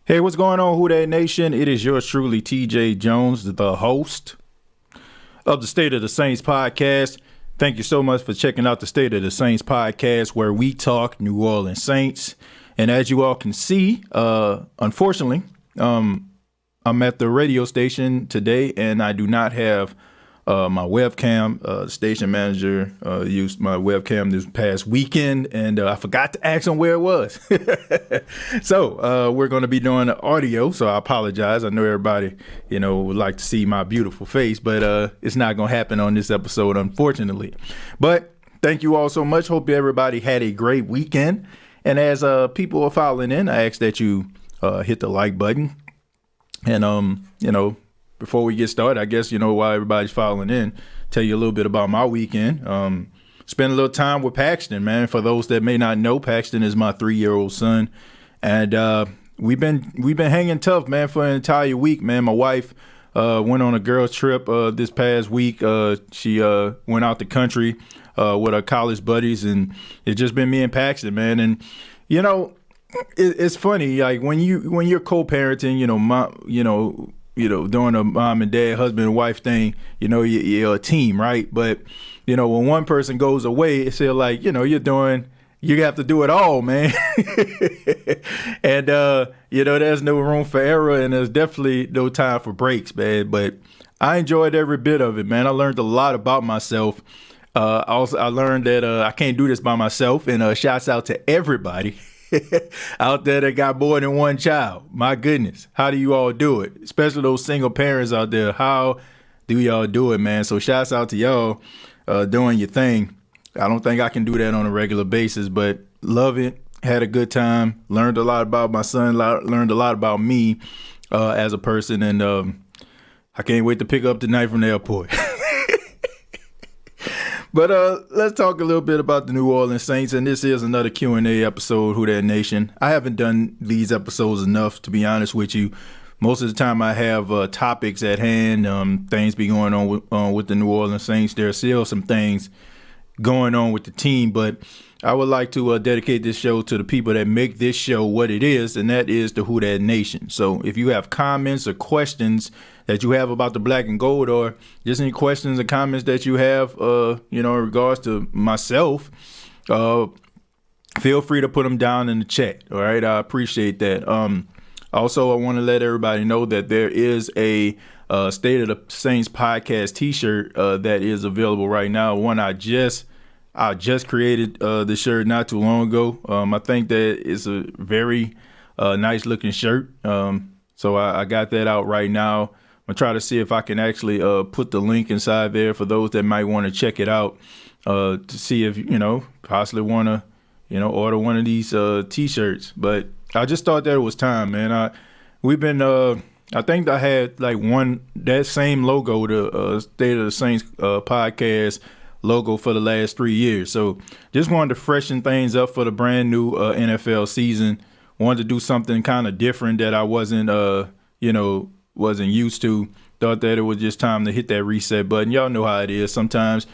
Hey, what's going on, Who Dat Nation? It is yours truly, TJ Jones, the host of the State of the Saints podcast. Thank you so much for checking out the State of the Saints podcast, where we talk New Orleans Saints. And as you all can see, unfortunately, I'm at the radio station today, and I do not have my webcam. Station manager used my webcam this past weekend, and I forgot to ask him where it was. So we're going to be doing audio, so I apologize. I know everybody, would like to see my beautiful face, but it's not going to happen on this episode, unfortunately. But thank you all so much. Hope everybody had a great weekend. And as people are filing in, I ask that you hit the like button. And, before we get started, I guess, while everybody's filing in, tell you a little bit about my weekend. Spent a little time with Paxton, man. For those that may not know, Paxton is my 3-year-old son. And we've been hanging tough, man, for an entire week, man. My wife went on a girls trip this past week. She went out the country with her college buddies, and it's just been me and Paxton, man. And, it's funny, like when you're co-parenting, doing a mom and dad, husband and wife thing, you're a team, right? But, when one person goes away, it's like, you have to do it all, man. And, there's no room for error, and there's definitely no time for breaks, man. But I enjoyed every bit of it, man. I learned a lot about myself. I learned that I can't do this by myself, and shouts out to everybody out there that got more than one child. My goodness, how do you all do it? Especially those single parents out there. How do y'all do it, man? So shouts out to y'all doing your thing. I don't think I can do that on a regular basis, but love it. Had a good time. Learned a lot about my son. Learned a lot about me as a person, and I can't wait to pick up tonight from the airport. But let's talk a little bit about the New Orleans Saints, and this is another Q&A episode, Who Dat Nation. I haven't done these episodes enough, to be honest with you. Most of the time I have topics at hand, things be going on with the New Orleans Saints. There are still some things going on with the team, but I would like to dedicate this show to the people that make this show what it is, and that is the Who Dat Nation. So if you have comments or questions that you have about the black and gold, or just any questions or comments that you have, in regards to myself, feel free to put them down in the chat. All right. I appreciate that. Also, I want to let everybody know that there is a State of the Saints podcast t-shirt that is available right now. One I just created the shirt not too long ago. I think that it's a very nice looking shirt. So I got that out right now. I'm going to try to see if I can actually put the link inside there for those that might want to check it out to see if, possibly want to, order one of these T-shirts. But I just thought that it was time, man. I think I had like that same logo, the State of the Saints podcast logo for the last 3 years. So just wanted to freshen things up for the brand new NFL season. Wanted to do something kind of different that I wasn't used to. Thought that it was just time to hit that reset button. Y'all know how it is. Sometimes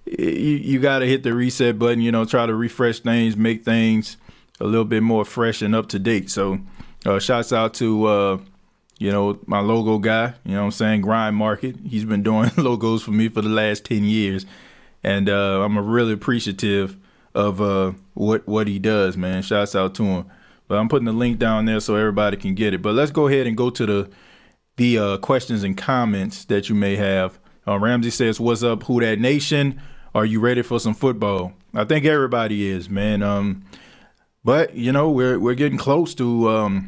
you got to hit the reset button, try to refresh things, make things a little bit more fresh and up to date. So shouts out to, my logo guy, Grind Market. He's been doing logos for me for the last 10 years. And I'm really appreciative of what he does, man. Shouts out to him. But I'm putting the link down there so everybody can get it. But let's go ahead and go to the questions and comments that you may have. Ramsey says, "What's up, Who Dat Nation? Are you ready for some football?" I think everybody is, man. But we're getting close to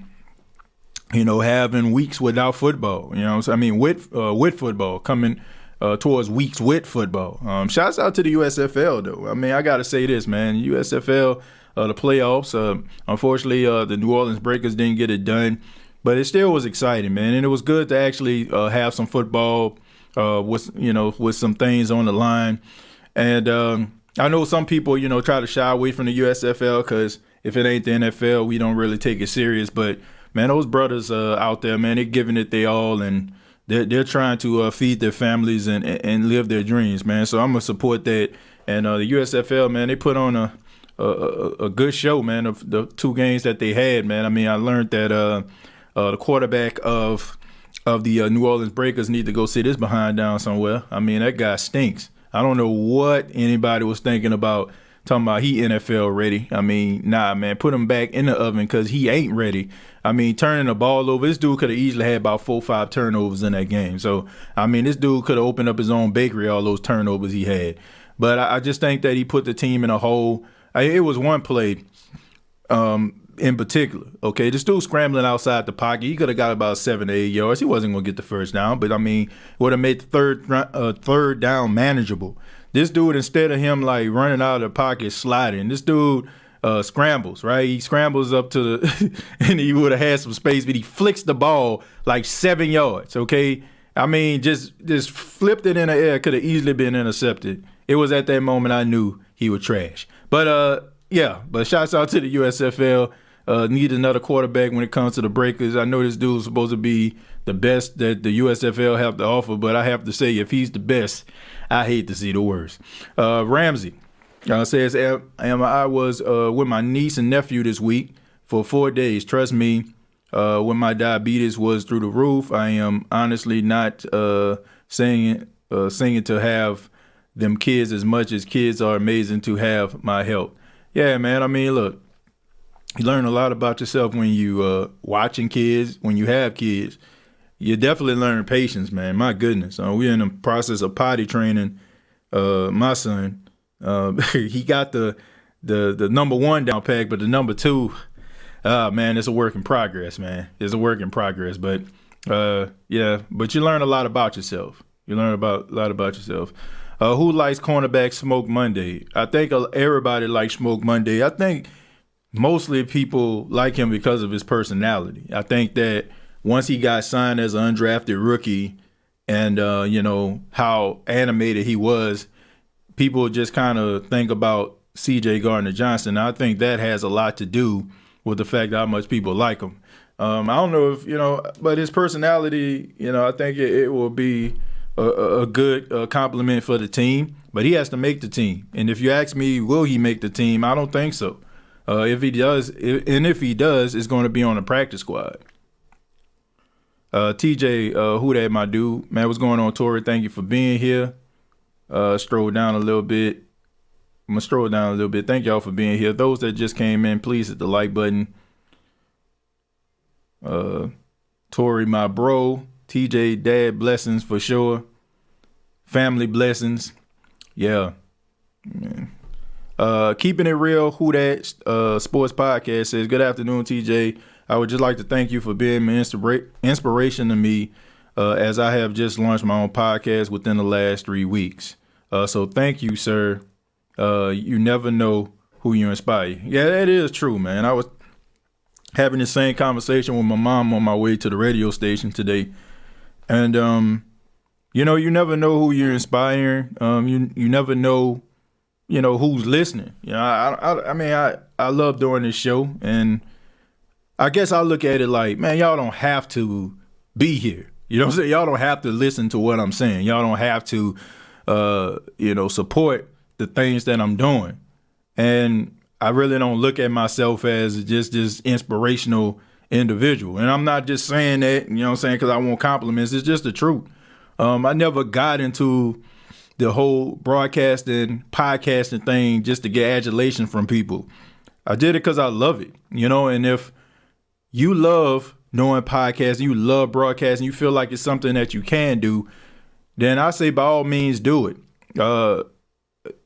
having weeks without football. With football coming towards weeks with football. Shouts out to the USFL though. I gotta say this, man. USFL, the playoffs. Unfortunately, the New Orleans Breakers didn't get it done. But it still was exciting, man, and it was good to actually have some football with some things on the line. And I know some people, try to shy away from the USFL because if it ain't the NFL, we don't really take it serious. But man, those brothers out there, man, they're giving it their all, and they're trying to feed their families and live their dreams, man. So I'm gonna support that. And the USFL, man, they put on a good show, man. Of the two games that they had, man. I learned that The quarterback of the New Orleans Breakers need to go sit his behind down somewhere. I mean, that guy stinks. I don't know what anybody was thinking about talking about he NFL ready. I mean, nah, man, put him back in the oven because he ain't ready. I mean, turning the ball over, this dude could have easily had about 4 or 5 turnovers in that game. So, I mean, this dude could have opened up his own bakery, all those turnovers he had. But I just think that he put the team in a hole. It was one play in particular. Okay, this dude scrambling outside the pocket, he could have got about 7 to 8 yards. He wasn't going to get the first down, but I mean, would have made the third down manageable. This dude, instead of him like running out of the pocket, sliding, this dude scrambles, right? He scrambles up to the, and he would have had some space, but he flicks the ball like 7 yards. Okay, I mean, just flipped it in the air, could have easily been intercepted. It was at that moment I knew he was trash. But yeah, but shouts out to the USFL. Need another quarterback when it comes to the Breakers. I know this dude's supposed to be the best that the USFL have to offer, but I have to say, if he's the best, I hate to see the worst. Ramsey says, I was with my niece and nephew this week for 4 days. Trust me, when my diabetes was through the roof, I am honestly not singing to have them kids as much as kids are amazing to have my help. Yeah, man, I mean, look. You learn a lot about yourself when you watching kids, when you have kids. You definitely learn patience, man. My goodness. We're in the process of potty training my son. He got the number 1 down pat, but the number 2, man, it's a work in progress, man. It's a work in progress. But, yeah, but you learn a lot about yourself. You learn a lot about yourself. Who likes cornerback Smoke Monday? I think everybody likes Smoke Monday. I think mostly people like him because of his personality. I think that once he got signed as an undrafted rookie and, you know, how animated he was, people just kind of think about C.J. Gardner-Johnson. I think that has a lot to do with the fact how much people like him. I don't know if, you know, but his personality, you know, I think it will be a good compliment for the team. But he has to make the team. And if you ask me, will he make the team? I don't think so. If he does, it's going to be on the practice squad. TJ, who that, my dude? Man, what's going on, Tori? Thank you for being here. Stroll down a little bit. I'm going to stroll down a little bit. Thank y'all for being here. Those that just came in, please hit the like button. Tori, my bro. TJ, dad blessings for sure. Family blessings. Yeah. Man. Keeping it real, Who Dat Sports Podcast says, good afternoon, TJ. I would just like to thank you for being an inspiration to me as I have just launched my own podcast within the last 3 weeks. So thank you, sir. You never know who you inspire. Yeah, that is true, man. I was having the same conversation with my mom on my way to the radio station today. And, you know, you never know who you're inspiring. You never know, you know, who's listening. You know, I mean, I love doing this show, and I guess I look at it like, man, y'all don't have to be here. You know what I'm saying? Y'all don't have to listen to what I'm saying. Y'all don't have to, you know, support the things that I'm doing. And I really don't look at myself as just this inspirational individual. And I'm not just saying that, you know what I'm saying, because I want compliments. It's just the truth. I never got into the whole broadcasting, podcasting thing just to get adulation from people. I did it because I love it, you know, and if you love knowing podcasting, you love broadcasting, you feel like it's something that you can do, then I say by all means do it.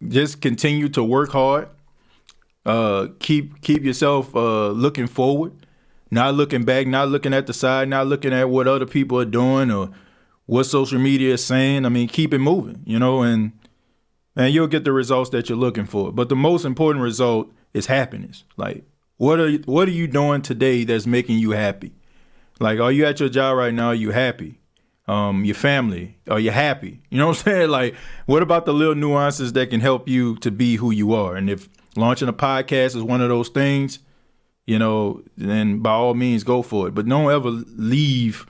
Just continue to work hard. Keep yourself looking forward, not looking back, not looking at the side, not looking at what other people are doing or what social media is saying. I mean, keep it moving, you know, and you'll get the results that you're looking for. But the most important result is happiness. Like, what are you doing today that's making you happy? Like, are you at your job right now? Are you happy? Your family, are you happy? You know what I'm saying? Like, what about the little nuances that can help you to be who you are? And if launching a podcast is one of those things, you know, then by all means go for it. But don't ever leave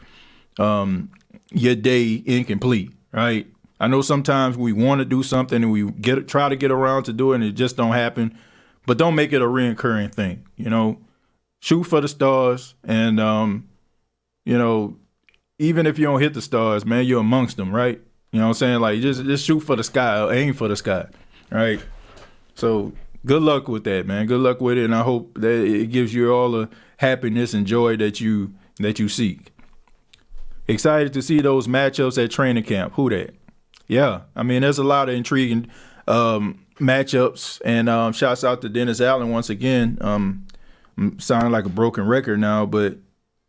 your day incomplete, right? I know sometimes we want to do something and we try to get around to do it and it just don't happen. But don't make it a reoccurring thing, you know. Shoot for the stars and you know, even if you don't hit the stars, man, you're amongst them, right? You know what I'm saying? Like, just shoot for the sky, or aim for the sky, right? So good luck with that, man. Good luck with it, and I hope that it gives you all the happiness and joy that you seek. Excited to see those matchups at training camp. Who that? Yeah, I mean, there's a lot of intriguing matchups, and shouts out to Dennis Allen once again. I'm sounding like a broken record now, but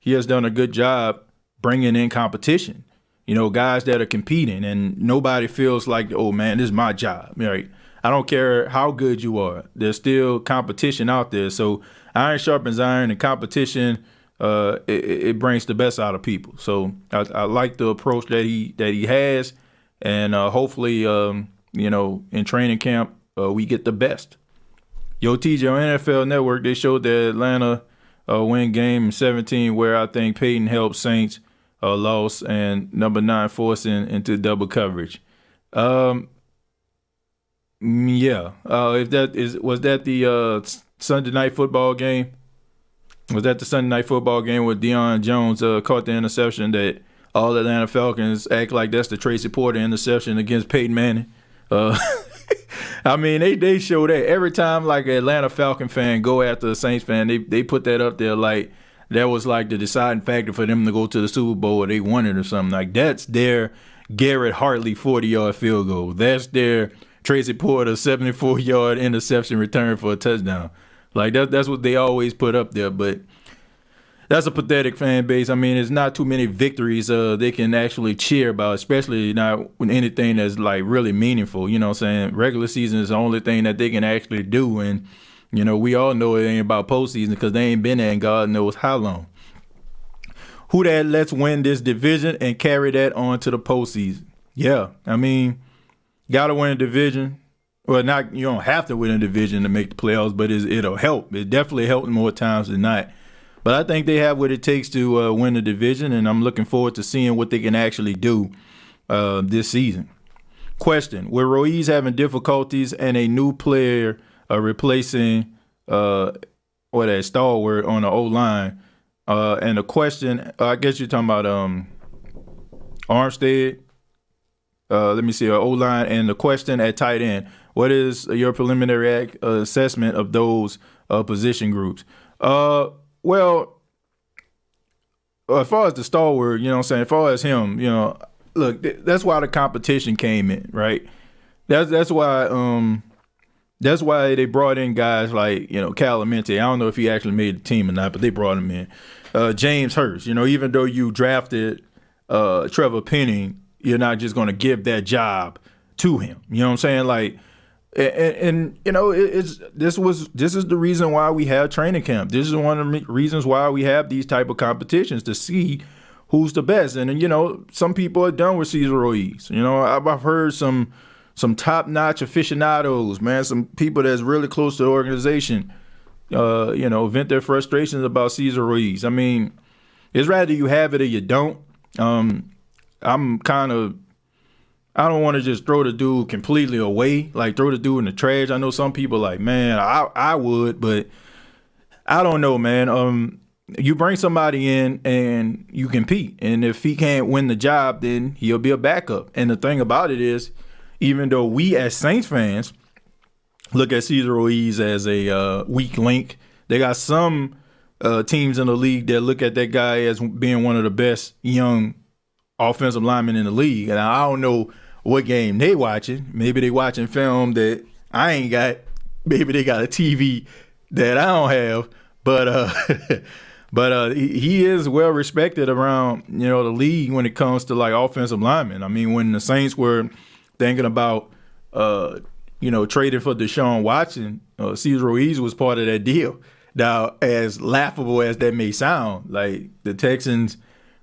he has done a good job bringing in competition. You know, guys that are competing, and nobody feels like, oh man, this is my job. Right? I don't care how good you are. There's still competition out there. So iron sharpens iron, and competition it brings the best out of people. So I like the approach that he has, and hopefully, you know, in training camp we get the best. Yo, TJ, on NFL Network, they showed the Atlanta win game 17, where I think Peyton helped Saints loss, and number 9 forcing into double coverage. Yeah. Was that the Sunday night football game? Was that the Sunday night football game where Deion Jones caught the interception that all Atlanta Falcons act like that's the Tracy Porter interception against Peyton Manning? I mean, they show that every time, like, an Atlanta Falcon fan go after a Saints fan, they put that up there like that was like the deciding factor for them to go to the Super Bowl, or they won it or something. Like, that's their Garrett Hartley 40-yard field goal. That's their Tracy Porter 74-yard interception return for a touchdown. Like, that's what they always put up there. But that's a pathetic fan base. I mean, there's not too many victories they can actually cheer about, especially not when anything that's like really meaningful. You know what I'm saying? Regular season is the only thing that they can actually do. And, you know, we all know it ain't about postseason because they ain't been there in God knows how long. Who that let's win this division and carry that on to the postseason? Yeah, I mean, got to win a division. Well, not, you don't have to win a division to make the playoffs, but it'll help. It definitely helped more times than not. But I think they have what it takes to win the division, and I'm looking forward to seeing what they can actually do this season. Question: With Ruiz having difficulties and a new player replacing that stalwart on the O-line, and the question, I guess you're talking about Armstead. Let me see, O-line, and the question at tight end. What is your preliminary assessment of those position groups? Well, as far as the stalwart, you know what I'm saying, as far as him, you know, look, that's why the competition came in, right? That's why they brought in guys like, you know, Calamente. I don't know if he actually made the team or not, but they brought him in. James Hurst, you know, even though you drafted Trevor Penning, you're not just going to give that job to him. You know what I'm saying? Like, and you know, this is the reason why we have training camp. This is one of the reasons why we have these type of competitions, to see who's the best. And you know, some people are done with Cesar Ruiz. You know, I've heard some top-notch aficionados, man, some people that's really close to the organization, you know, vent their frustrations about Cesar Ruiz. I mean, it's rather you have it or you don't. I don't want to just throw the dude completely away, like throw the dude in the trash. I know some people like, man, I would, but I don't know, man. You bring somebody in and you compete, and if he can't win the job, then he'll be a backup. And the thing about it is, even though we as Saints fans look at Cesar Ruiz as a weak link, they got some teams in the league that look at that guy as being one of the best young offensive linemen in the league. And I don't know what game they watching. Maybe they watching film that I ain't got. Maybe they got a TV that I don't have. But he is well respected around, you know, the league when it comes to like offensive linemen. I mean, when the Saints were thinking about you know, trading for Deshaun Watson, Cesar Ruiz was part of that deal. Now, as laughable as that may sound, like the Texans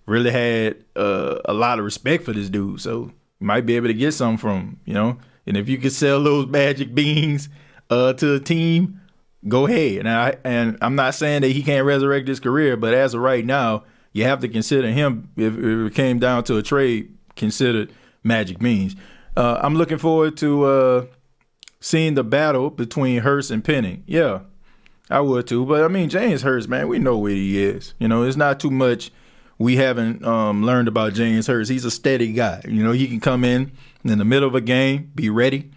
really had a lot of respect for this dude, so you might be able to get something from him, you know. And if you could sell those magic beans to the team, go ahead. And I'm not saying that he can't resurrect his career, but as of right now, you have to consider him, if it came down to a trade, considered magic beans. I'm looking forward to seeing the battle between Hurst and Penning. Yeah, I would too. But I mean, James Hurst, man, we know where he is. You know, it's not too much we haven't learned about James Hurst. He's a steady guy. You know, he can come in the middle of a game, be ready.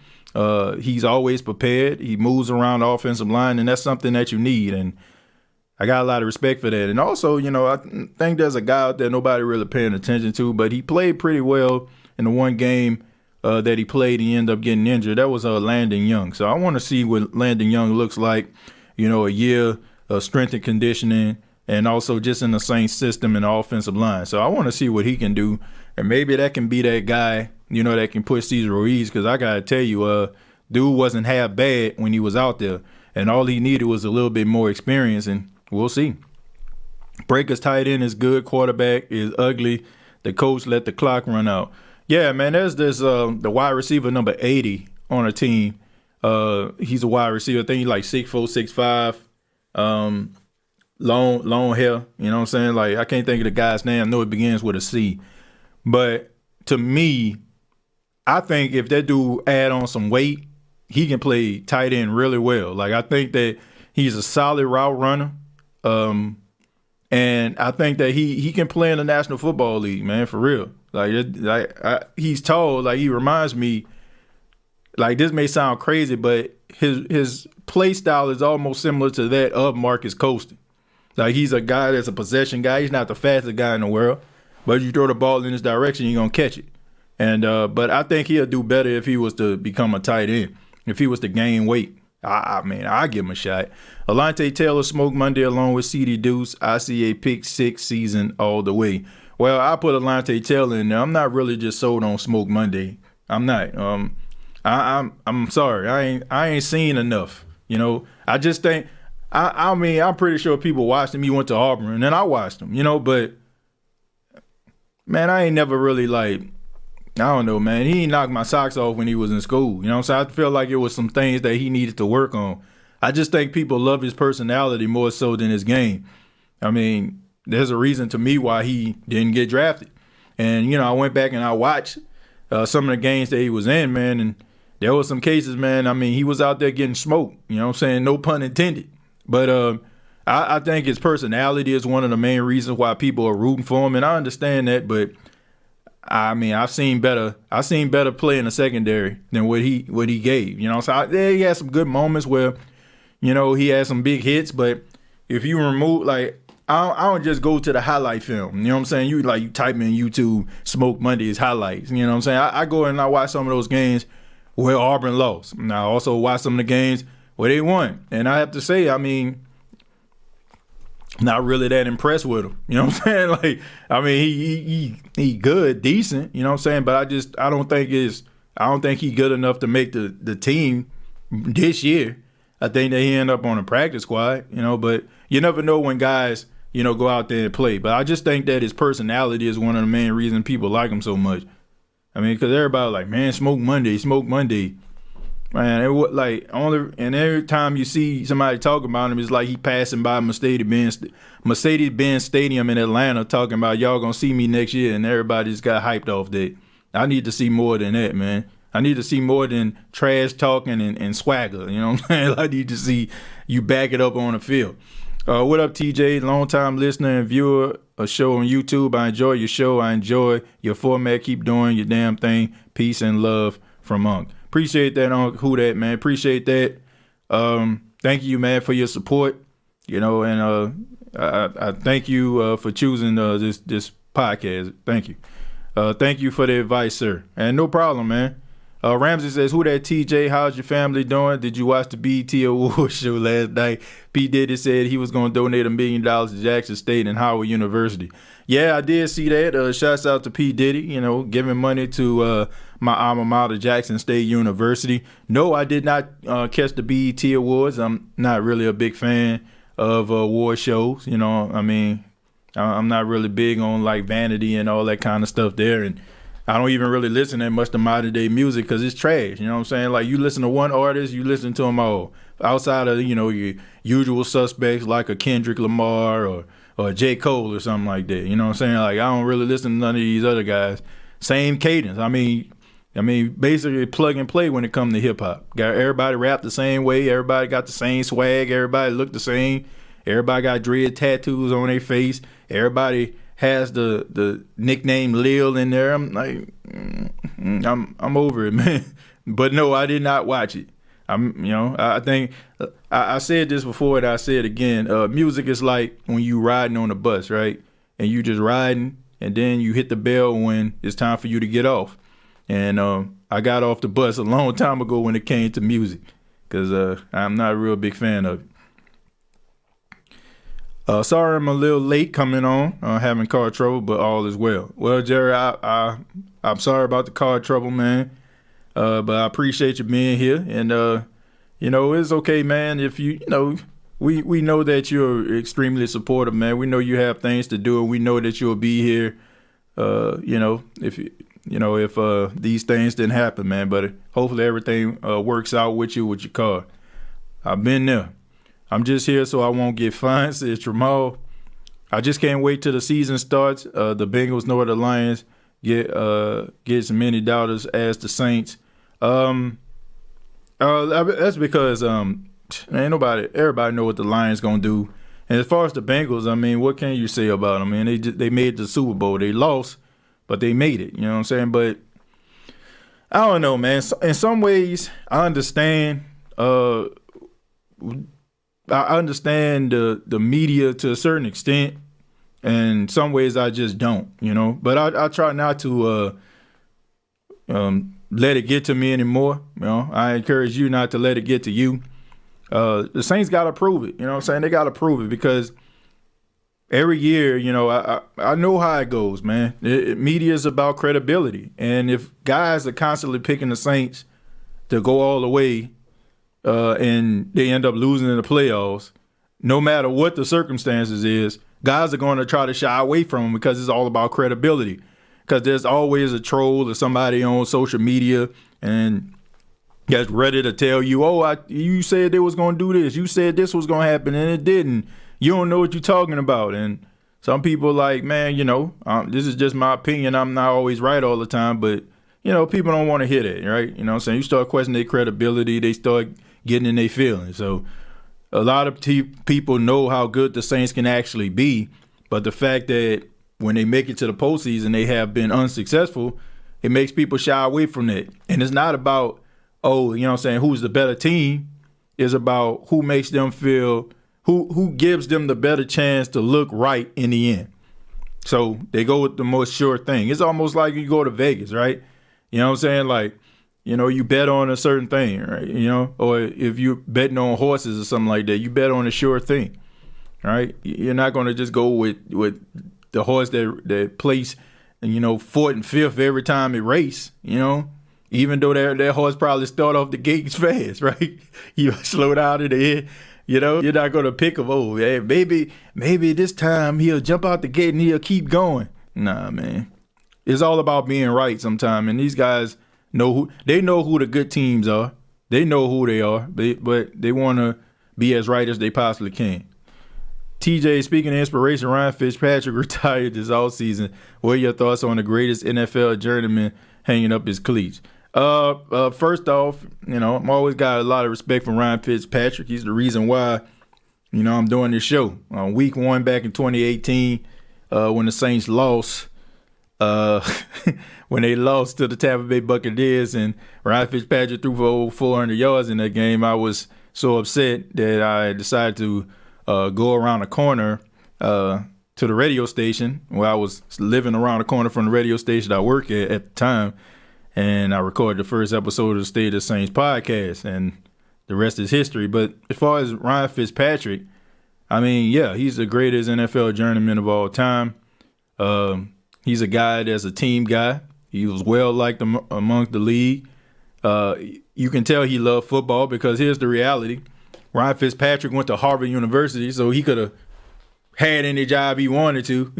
He's always prepared. He moves around the offensive line, and that's something that you need. And I got a lot of respect for that. And also, you know, I think there's a guy out there nobody really paying attention to, but he played pretty well in the one game that he played. He ended up getting injured. That was Landon Young. So I want to see what Landon Young looks like, you know, a year of strength and conditioning, and also just in the same system in the offensive line. So I want to see what he can do. And maybe that can be that guy, you know, that can push Cesar Ruiz, because I got to tell you, dude wasn't half bad when he was out there. And all he needed was a little bit more experience, and we'll see. Breaker's tight end is good. Quarterback is ugly. The coach let the clock run out. Yeah, man, there's this the wide receiver number 80 on a team. He's a wide receiver. I think he's like 6'4", 6'5", long hair. You know what I'm saying? Like, I can't think of the guy's name. I know it begins with a C. But to me, I think if that dude add on some weight, he can play tight end really well. Like, I think that he's a solid route runner. And I think that he can play in the National Football League, man, for real. He's tall. Like, he reminds me, like, this may sound crazy, but his play style is almost similar to that of Marcus Colston. Like, he's a guy that's a possession guy. He's not the fastest guy in the world, but you throw the ball in his direction, you're gonna catch it. And but I think he'll do better if he was to become a tight end. If he was to gain weight, I give him a shot. Alontae Taylor smoked Monday along with C.D. Deuce. I see a pick six season all the way. Well, I put Alontae Taylor in there. I'm not really just sold on Smoke Monday. I'm not. I'm sorry. I ain't seen enough. You know, I just think. I mean, I'm pretty sure people watched him. He went to Auburn, and then I watched him. You know, but man, I ain't never really like. I don't know, man. He knocked my socks off when he was in school. You know what I'm saying? I feel like it was some things that he needed to work on. I just think people love his personality more so than his game. I mean, there's a reason to me why he didn't get drafted. And, you know, I went back and I watched some of the games that he was in, man, and there were some cases, man. I mean, he was out there getting smoked. You know what I'm saying? No pun intended. But I think his personality is one of the main reasons why people are rooting for him, and I understand that, but I mean, I've seen better play in the secondary than what he gave. You know, so he had some good moments where, you know, he had some big hits. But if you remove, like, I don't just go to the highlight film. You know what I'm saying? You type in YouTube Smoke Monday's highlights. You know what I'm saying? I go and I watch some of those games where Auburn lost. And I also watch some of the games where they won. And I have to say, I mean, not really that impressed with him. You know what I'm saying? Like, I mean, he good, decent, you know what I'm saying? But I don't think he good enough to make the team this year. I think that he end up on a practice squad, you know, but you never know when guys, you know, go out there and play. But I just think that his personality is one of the main reasons people like him so much. I mean, because everybody like, man, Smoke Monday. Man, and every time you see somebody talking about him, it's like he passing by Mercedes-Benz Stadium in Atlanta talking about y'all gonna see me next year, and everybody just got hyped off that. I need to see more than that, man. I need to see more than trash talking and swagger. You know what I'm saying? I need to see you back it up on the field. What up, TJ? Long-time listener and viewer, a show on YouTube. I enjoy your show. I enjoy your format. Keep doing your damn thing. Peace and love from Unc. Appreciate that on Who Dat, man. Appreciate that. Thank you, man, for your support. You know, and I thank you for choosing this podcast. Thank you. Thank you for the advice, sir. And no problem, man. Ramsey says, Who Dat TJ? How's your family doing? Did you watch the BET Awards show last night? P. Diddy said he was going to donate $1 million to Jackson State and Howard University. Yeah, I did see that. Shouts out to P. Diddy, you know, giving money to my alma mater, Jackson State University. No, I did not catch the BET Awards. I'm not really a big fan of award shows. You know, I mean, I'm not really big on like vanity and all that kind of stuff there. And I don't even really listen that much to modern day music because it's trash. You know what I'm saying? Like, you listen to one artist, you listen to them all. Outside of, you know, your usual suspects like a Kendrick Lamar or J. Cole or something like that. You know what I'm saying? Like, I don't really listen to none of these other guys. Same cadence. I mean, basically plug and play when it comes to hip hop. Got everybody rap the same way. Everybody got the same swag. Everybody look the same. Everybody got dread tattoos on their face. Everybody has the nickname Lil in there. I'm like, I'm over it, man. But no, I did not watch it. I think I said this before and I say it again. Music is like when you riding on a bus, right? And you just riding, and then you hit the bell when it's time for you to get off. And I got off the bus a long time ago when it came to music, because I'm not a real big fan of it. Sorry I'm a little late coming on, having car trouble, but all is well. Well, Jerry, I'm sorry about the car trouble, man. But I appreciate you being here, and it's okay, man. If we know that you're extremely supportive, man. We know you have things to do, and we know that you'll be here. If these things didn't happen, man. But hopefully everything works out with your car. I've been there. I'm just here so I won't get fined, says Tramal. I just can't wait till the season starts. The Bengals nor the Lions get as many doubters as the Saints. That's because everybody know what the Lions gonna do. And as far as the Bengals, I mean, what can you say about them? I mean, they made the Super Bowl. They lost, but they made it. You know what I'm saying? But I don't know, man. In some ways, I understand. I understand the media to a certain extent, and some ways I just don't. But I try not to let it get to me anymore. I encourage you not to let it get to you. The Saints got to prove it. You know what I'm saying? They got to prove it, because every year, I know how it goes, man. Media is about credibility. And if guys are constantly picking the Saints to go all the way and they end up losing in the playoffs, no matter what the circumstances is, guys are going to try to shy away from them, because it's all about credibility. Because there's always a troll or somebody on social media and that's ready to tell you, you said they was going to do this. You said this was going to happen, and it didn't. You don't know what you're talking about. And some people are like, man, this is just my opinion. I'm not always right all the time. But, people don't want to hear that, right? You know what I'm saying? You start questioning their credibility, they start getting in their feelings. So a lot of people know how good the Saints can actually be. But the fact that when they make it to the postseason, they have been unsuccessful, it makes people shy away from that. And it's not about, who's the better team. It's about who makes them feel, who gives them the better chance to look right in the end. So they go with the most sure thing. It's almost like you go to Vegas, right? You know what I'm saying? Like, you bet on a certain thing, right? Or if you're betting on horses or something like that, you bet on a sure thing, right? You're not going to just go with the horse that placed, fourth and fifth every time it race, even though that horse probably start off the gates fast, right? You slow down in the end, you're not going to pick him. Oh, hey, maybe this time he'll jump out the gate and he'll keep going. Nah, man. It's all about being right sometimes. And these guys know who the good teams are. They know who they are, but they want to be as right as they possibly can. TJ, speaking of inspiration, Ryan Fitzpatrick retired this offseason. What are your thoughts on the greatest NFL journeyman hanging up his cleats? First off, I'm always got a lot of respect for Ryan Fitzpatrick. He's the reason why, I'm doing this show. Week 1 back in 2018, when the Saints lost, when they lost to the Tampa Bay Buccaneers and Ryan Fitzpatrick threw for over 400 yards in that game, I was so upset that I decided to go around the corner to the radio station where I was living around the corner from the radio station I work at the time. And I recorded the first episode of the State of the Saints podcast, and the rest is history. But as far as Ryan Fitzpatrick, I mean, yeah, he's the greatest NFL journeyman of all time. He's a guy that's a team guy. He was well liked amongst the league. You can tell he loved football, because here's the reality. Ryan Fitzpatrick went to Harvard University, so he could have had any job he wanted to,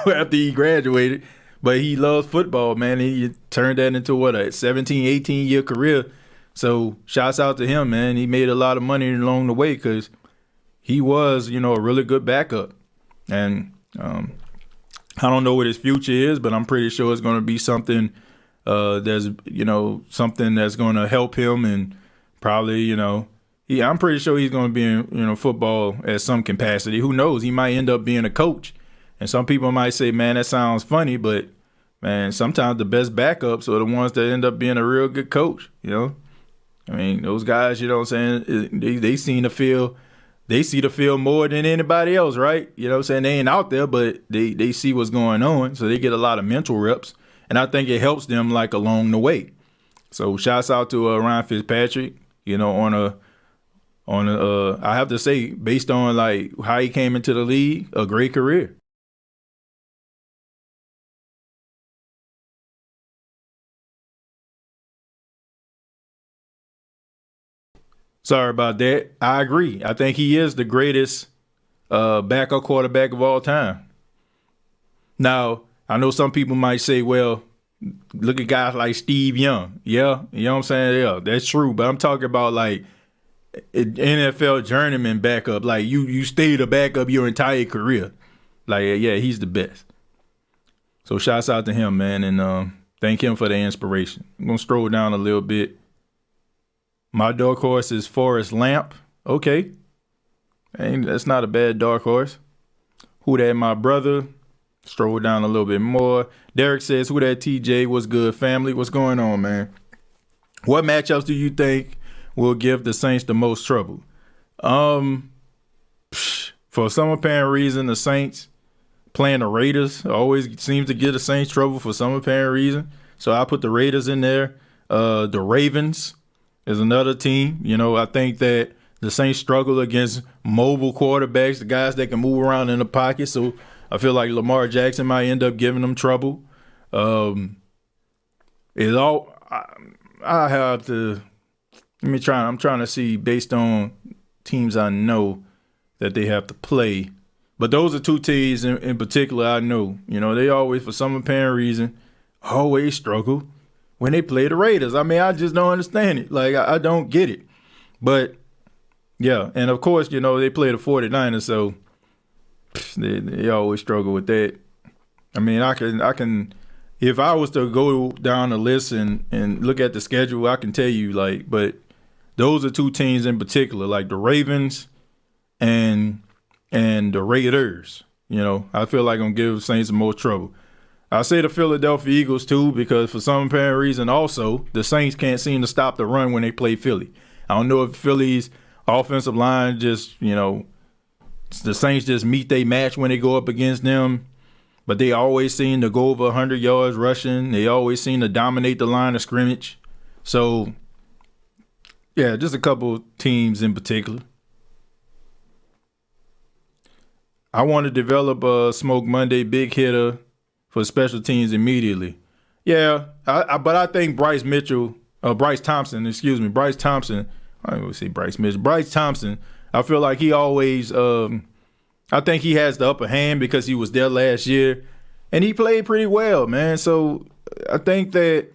after he graduated. But he loves football, man. He turned that into a 17, 18-year career. So shouts out to him, man. He made a lot of money along the way, because he was, a really good backup. And I don't know what his future is, but I'm pretty sure it's going to be something something that's going to help him, and probably, I'm pretty sure he's going to be in, football at some capacity. Who knows? He might end up being a coach. And some people might say, man, that sounds funny, but man, sometimes the best backups are the ones that end up being a real good coach, you know? I mean, those guys, you know what I'm saying, they seem to feel, they see the field more than anybody else, right? You know what I'm saying? They ain't out there, but they see what's going on, so they get a lot of mental reps, and I think it helps them, like, along the way. So shouts out to Ryan Fitzpatrick, you know, on a I have to say, based on, like, how he came into the league, a great career. Sorry about that. I agree. I think he is the greatest backup quarterback of all time. Now, I know some people might say, well, look at guys like Steve Young. Yeah, you know what I'm saying? Yeah, that's true. But I'm talking about, like, NFL journeyman backup. Like, you stayed a backup your entire career. Like, yeah, he's the best. So shouts out to him, man, and thank him for the inspiration. I'm going to scroll down a little bit. My dark horse is Forrest Lamp. Okay. That's not a bad dark horse. Who that, my brother? Stroll down a little bit more. Derek says, who that, TJ? What's good, family? What's going on, man? What matchups do you think will give the Saints the most trouble? For some apparent reason, the Saints playing the Raiders always seems to give the Saints trouble for some apparent reason. So I put the Raiders in there. The Ravens is another team. You know, I think that the Saints struggle against mobile quarterbacks, the guys that can move around in the pocket. So I feel like Lamar Jackson might end up giving them trouble. I have to I'm trying to see based on teams I know that they have to play. But those are two teams in particular I know. You know, they always, for some apparent reason, always struggle when they play the Raiders. I mean, I just don't understand it. Like, I don't get it. But, yeah, and of course, you know, they play the 49ers, so they always struggle with that. I mean, I can if I was to go down the list and look at the schedule, I can tell you, like, but those are two teams in particular, like the Ravens and the Raiders. You know, I feel like I'm giving Saints the most trouble. I say the Philadelphia Eagles, too, because for some apparent reason also, the Saints can't seem to stop the run when they play Philly. I don't know if Philly's offensive line just, you know, the Saints just meet they match when they go up against them, but they always seem to go over 100 yards rushing. They always seem to dominate the line of scrimmage. So, yeah, just a couple teams in particular. I want to develop a Smoke Monday big hitter for special teams immediately. Yeah, but I think Bryce Thompson. I would say Bryce Mitchell. Bryce Thompson, I feel like he always, I think he has the upper hand because he was there last year, and he played pretty well, man. So I think that,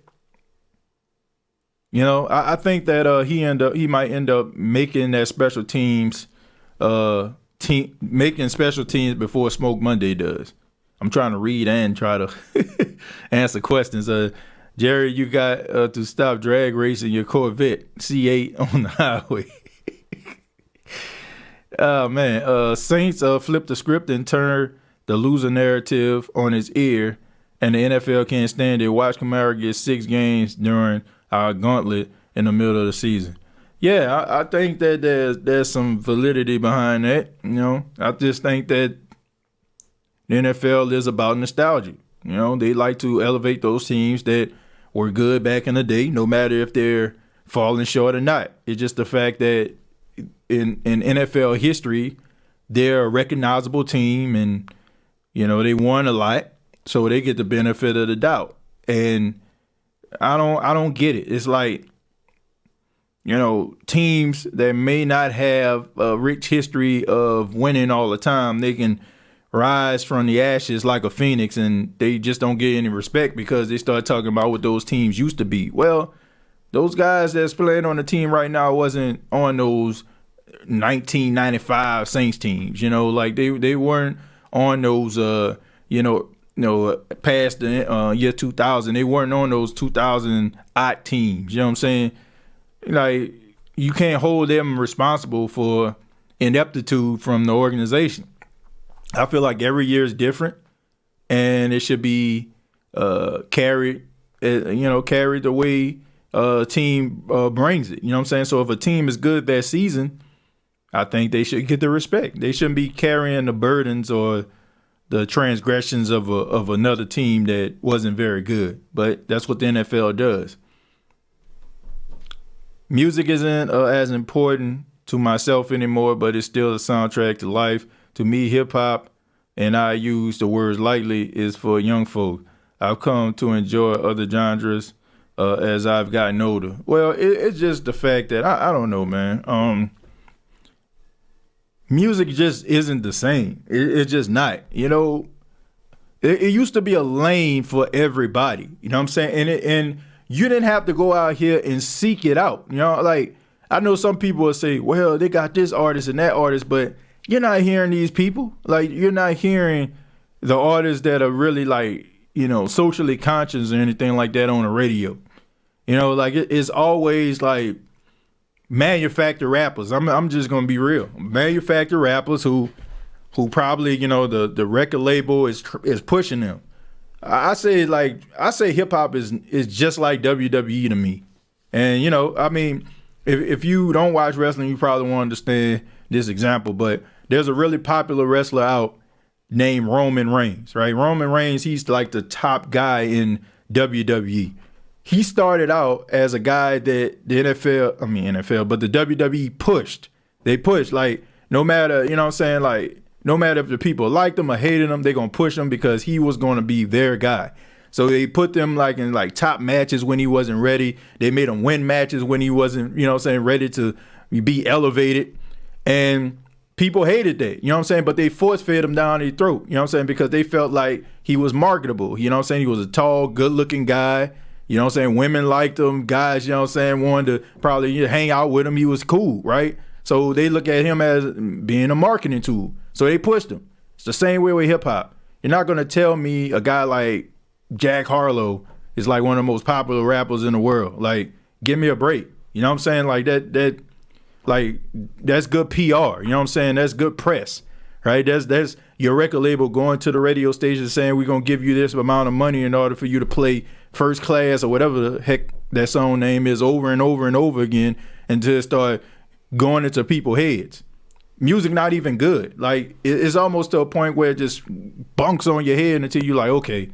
you know, I think that he might end up making that special teams making special teams before Smoke Monday does. I'm trying to read and try to answer questions. Jerry, you got to stop drag racing your Corvette C8 on the highway. Oh, man. Saints flipped the script and turned the loser narrative on its ear, and the NFL can't stand it. Watch Kamara get 6 games during our gauntlet in the middle of the season. Yeah, I think that there's some validity behind that. You know, I just think that the NFL is about nostalgia. You know, they like to elevate those teams that were good back in the day, no matter if they're falling short or not. It's just the fact that in NFL history, they're a recognizable team, and you know they won a lot, so they get the benefit of the doubt. And I don't get it. It's like, you know, teams that may not have a rich history of winning all the time, they can rise from the ashes like a phoenix, and they just don't get any respect because they start talking about what those teams used to be. Well, those guys that's playing on the team right now wasn't on those 1995 Saints teams. You know, like they weren't on those past the year 2000. They weren't on those 2000 odd teams. You know what I'm saying? Like, you can't hold them responsible for ineptitude from the organization. I feel like every year is different, and it should be carried, carried the way a team brings it. You know what I'm saying? So if a team is good that season, I think they should get the respect. They shouldn't be carrying the burdens or the transgressions of another team that wasn't very good. But that's what the NFL does. Music isn't as important to myself anymore, but it's still a soundtrack to life. To me, hip hop, and I use the words lightly, is for young folk. I've come to enjoy other genres as I've gotten older. Well, it's just the fact that I don't know, man. Music just isn't the same. It's just not. It used to be a lane for everybody. You know what I'm saying? And you didn't have to go out here and seek it out. Like I know some people will say, well, they got this artist and that artist, but you're not hearing these people. Like you're not hearing the artists that are really like, socially conscious or anything like that on the radio. Like it's always like manufactured rappers. I'm just gonna be real. Manufactured rappers who probably, the record label is pushing them. I say hip hop is just like WWE to me. And if you don't watch wrestling, you probably won't understand this example, but there's a really popular wrestler out named Roman Reigns, right? Roman Reigns, he's like the top guy in WWE. He started out as a guy that the NFL, but the WWE pushed. They pushed, like, no matter, no matter if the people liked him or hated him, they're going to push him because he was going to be their guy. So they put them in top matches when he wasn't ready. They made him win matches when he wasn't, ready to be elevated. And people hated that, but they force fed him down their throat, because they felt like he was marketable. He was a tall, good looking guy. Women liked him. Guys, wanted to probably hang out with him. He was cool, right? So they look at him as being a marketing tool. So they pushed him. It's the same way with hip hop. You're not going to tell me a guy like Jack Harlow is like one of the most popular rappers in the world. Like, give me a break. You know what I'm saying? Like that's good PR. You know what I'm saying? That's good press, right? That's your record label going to the radio station saying we're going to give you this amount of money in order for you to play First Class or whatever the heck that song name is over and over and over again until it start going into people's heads. Music not even good. Like it's almost to a point where it just bunks on your head until you're like, okay,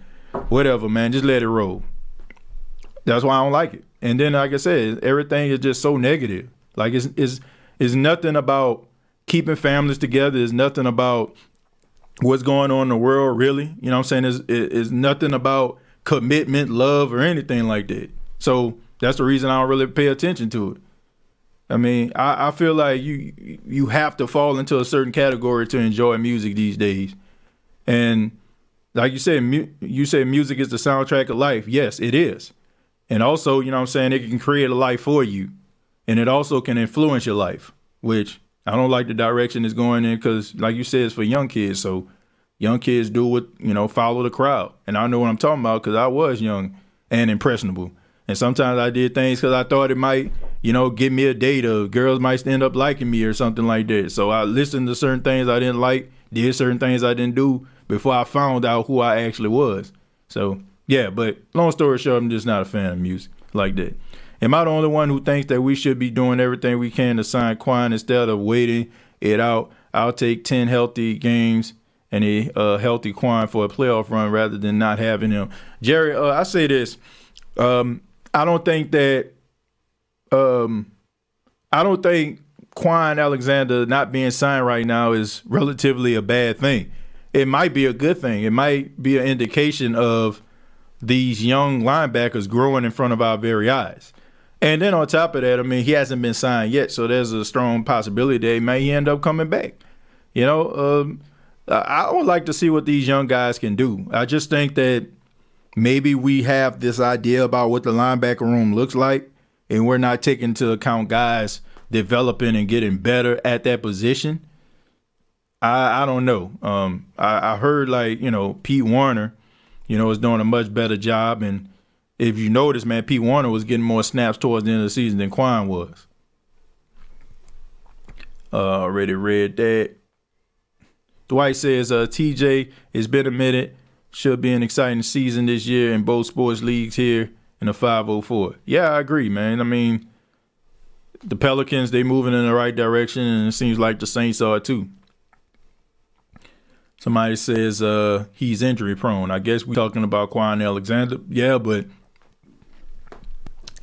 whatever, man, just let it roll. That's why I don't like it. And then, like I said, everything is just so negative. Like it's nothing about keeping families together. It's nothing about what's going on in the world, really. You know what I'm saying? It's nothing about commitment, love, or anything like that. So that's the reason I don't really pay attention to it. I mean, I feel like you have to fall into a certain category to enjoy music these days. And like you said, music is the soundtrack of life. Yes, it is. And also, it can create a life for you. And it also can influence your life, which I don't like the direction it's going in because, like you said, it's for young kids. So young kids do what, follow the crowd. And I know what I'm talking about because I was young and impressionable. And sometimes I did things because I thought it might, give me a date or girls might end up liking me or something like that. So I listened to certain things I didn't like, did certain things I didn't do before I found out who I actually was. So, yeah, but long story short, I'm just not a fan of music like that. Am I the only one who thinks that we should be doing everything we can to sign Quan instead of waiting it out? I'll take 10 healthy games and a healthy Quan for a playoff run rather than not having him. Jerry, I say this. I don't think Quan Alexander not being signed right now is relatively a bad thing. It might be a good thing. It might be an indication of these young linebackers growing in front of our very eyes. And then on top of that, he hasn't been signed yet, so there's a strong possibility that he may end up coming back. I would like to see what these young guys can do. I just think that maybe we have this idea about what the linebacker room looks like, and we're not taking into account guys developing and getting better at that position. I don't know. I heard Pete Warner, is doing a much better job. And if you notice, man, Pete Warner was getting more snaps towards the end of the season than Quan was. Already read that. Dwight says, TJ, it's been a minute. Should be an exciting season this year in both sports leagues here in the 504. Yeah, I agree, man. I mean, the Pelicans, they moving in the right direction, and it seems like the Saints are too. Somebody says he's injury prone. I guess we're talking about Quan Alexander. Yeah, but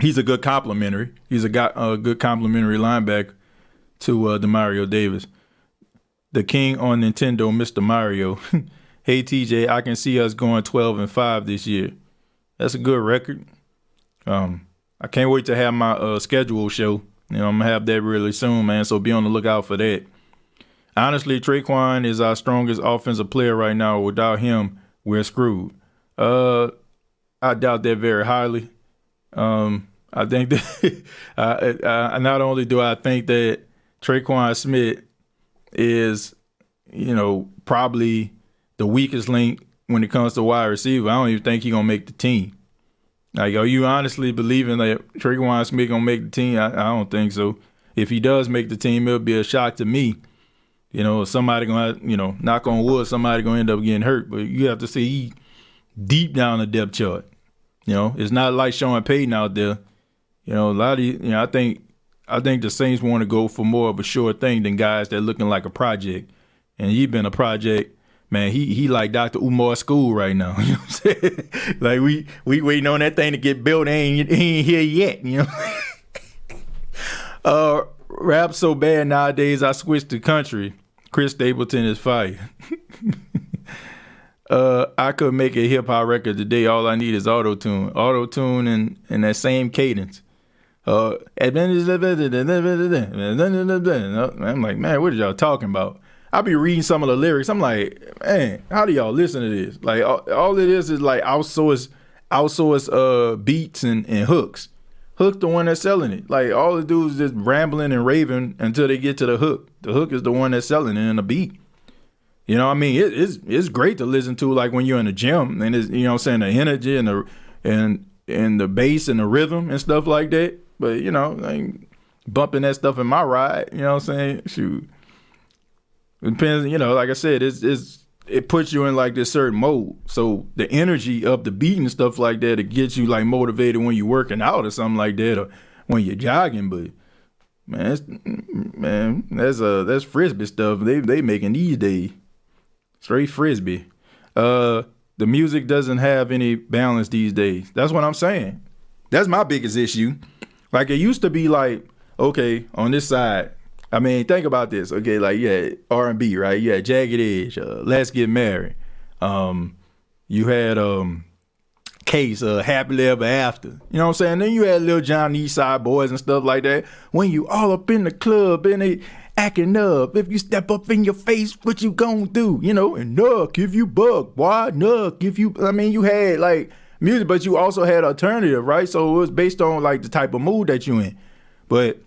he's a good complimentary. He's a good complimentary linebacker to Demario Davis. The king on Nintendo, Mr. Mario. Hey, TJ, I can see us going 12-5 this year. That's a good record. I can't wait to have my schedule show. I'm going to have that really soon, man, so be on the lookout for that. Honestly, Traquan is our strongest offensive player right now. Without him, we're screwed. I doubt that very highly. I think that not only do I think that Traquan Smith is, probably the weakest link when it comes to wide receiver. I don't even think he's going to make the team. Like, are you honestly believing that Traquan Smith going to make the team? I don't think so. If he does make the team, it'll be a shock to me. Somebody going to, knock on wood, somebody going to end up getting hurt. But you have to see he deep down the depth chart. It's not like Sean Payton out there. A lot of, I think the Saints want to go for more of a sure thing than guys that looking like a project. And he been a project, man. He like Dr. Umar School right now. You know what I'm saying? Like we waiting on that thing to get built. Ain't here yet. Rap so bad nowadays. I switched to country. Chris Stapleton is fire. I could make a hip hop record today. All I need is auto-tune and that same cadence. I'm like, man, what are y'all talking about? I be reading some of the lyrics. I'm like, man, how do y'all listen to this? Like, all it is like outsource beats and hooks. Hook the one that's selling it. Like, all it do is just rambling and raving until they get to the hook. The hook is the one that's selling it in the beat. It's great to listen to, like, when you're in the gym, and it's, the energy and the bass and the rhythm and stuff like that. But, like, bumping that stuff in my ride, shoot. It depends, like I said, it puts you in like this certain mode. So the energy of the beat and stuff like that, it gets you like motivated when you're working out or something like that, or when you're jogging. But that's frisbee stuff they making these days. Straight frisbee. The music doesn't have any balance these days. That's what I'm saying. That's my biggest issue. Like, it used to be like, okay, on this side, I mean, think about this. Okay, like, yeah, R&B, right? You had Jagged Edge, Let's Get Married. You had Case, Happily Ever After. You know what I'm saying? Then you had Lil Jon, East Side Boys and stuff like that. When you all up in the club and they acting up, if you step up in your face, what you gonna do? And nuck if you buck, why nuck if you, I mean, you had like music, but you also had alternative, right? So it was based on like the type of mood that you in. But,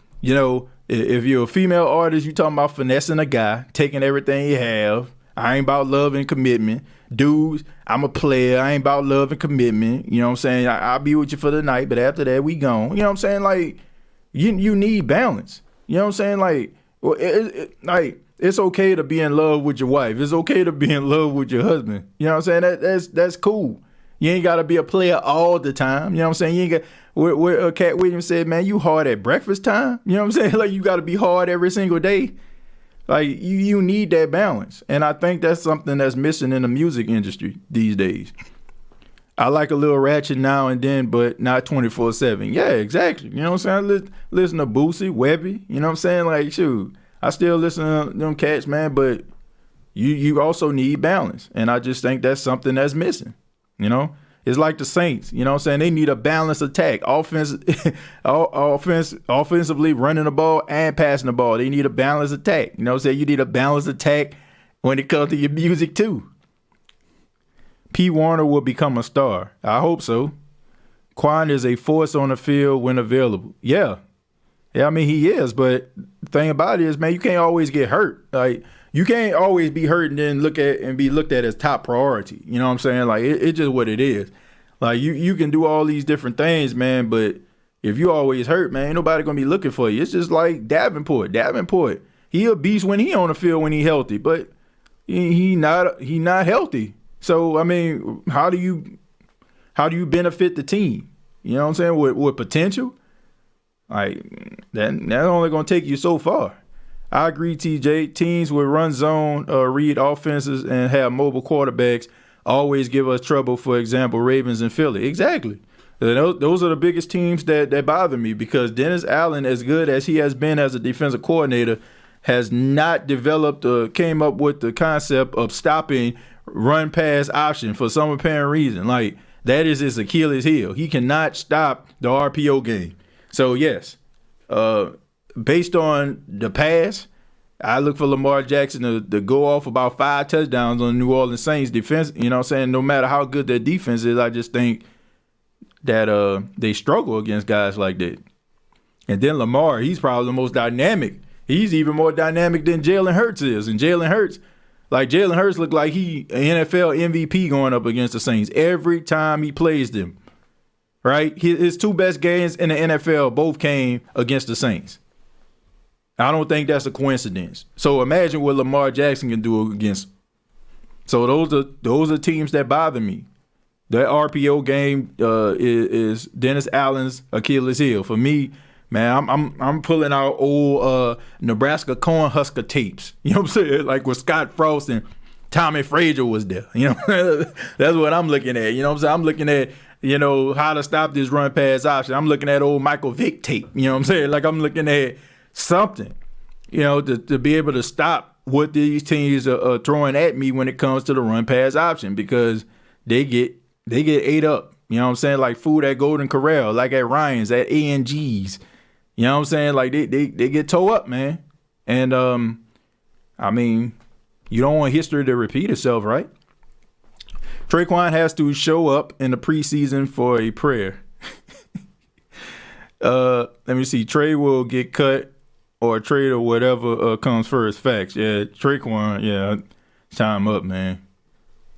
if you're a female artist, you talking about finessing a guy, taking everything you have. I ain't about love and commitment. Dudes, I'm a player. I ain't about love and commitment. You know what I'm saying? I'll be with you for the night, but after that, we gone. You know what I'm saying? Like, you need balance. You know what I'm saying? Like, well, it's okay to be in love with your wife. It's okay to be in love with your husband. You know what I'm saying? That's cool. You ain't got to be a player all the time. You know what I'm saying? You ain't got. Where Cat Williams said, man, you hard at breakfast time. You know what I'm saying? Like, you got to be hard every single day. Like, you need that balance. And I think that's something that's missing in the music industry these days. I like a little ratchet now and then, but not 24/7. Yeah, exactly. You know what I'm saying? Listen to Boosie, Webby. You know what I'm saying? Like, shoot, I still listen to them cats, man, but you also need balance. And I just think that's something that's missing, It's like the Saints, you know what I'm saying? They need a balanced attack, offensively running the ball and passing the ball. They need a balanced attack. You know what I'm saying? You need a balanced attack when it comes to your music too. P. Warner will become a star. I hope so. Quan is a force on the field when available. Yeah, I mean, he is, but the thing about it is, man, you can't always get hurt. Like, you can't always be hurt and then be looked at as top priority. You know what I'm saying? Like, it's just what it is. Like, you can do all these different things, man, but if you always hurt, man, ain't nobody gonna be looking for you. It's just like Davenport. He a beast when he on the field when he healthy, but he not healthy. So I mean, how do you benefit the team? You know what I'm saying? With potential, like that's only gonna take you so far. I agree, TJ. Teams with run zone, read offenses, and have mobile quarterbacks always give us trouble. For example, Ravens and Philly. Exactly. Those are the biggest teams that bother me, because Dennis Allen, as good as he has been as a defensive coordinator, has not developed or came up with the concept of stopping run pass option for some apparent reason. Like, that is his Achilles heel. He cannot stop the RPO game. So yes, based on the pass, I look for Lamar Jackson to go off about 5 touchdowns on the New Orleans Saints defense. You know what I'm saying? No matter how good their defense is, I just think that they struggle against guys like that. And then Lamar, he's probably the most dynamic. He's even more dynamic than Jalen Hurts is. And Jalen Hurts looked like he an NFL MVP going up against the Saints every time he plays them. Right? His 2 best games in the NFL both came against the Saints. I don't think that's a coincidence. So imagine what Lamar Jackson can do against. So those are teams that bother me. That RPO game is Dennis Allen's Achilles heel. For me, man, I'm pulling out old Nebraska Cornhusker tapes. You know what I'm saying? Like with Scott Frost and Tommy Frazier was there. You know, that's what I'm looking at. You know what I'm saying? I'm looking at, how to stop this run pass option. I'm looking at old Michael Vick tape. You know what I'm saying? Like, I'm looking at something, to be able to stop what these teams are throwing at me when it comes to the run pass option, because they get ate up. You know what I'm saying? Like food at Golden Corral, like at Ryan's, at A&G's. You know what I'm saying? Like they get toe up, man. And I mean, you don't want history to repeat itself, right? Traquan has to show up in the preseason for a prayer. Let me see. Trey will get cut or trade or whatever comes first. Facts. Yeah, Traquan, yeah, time up, man.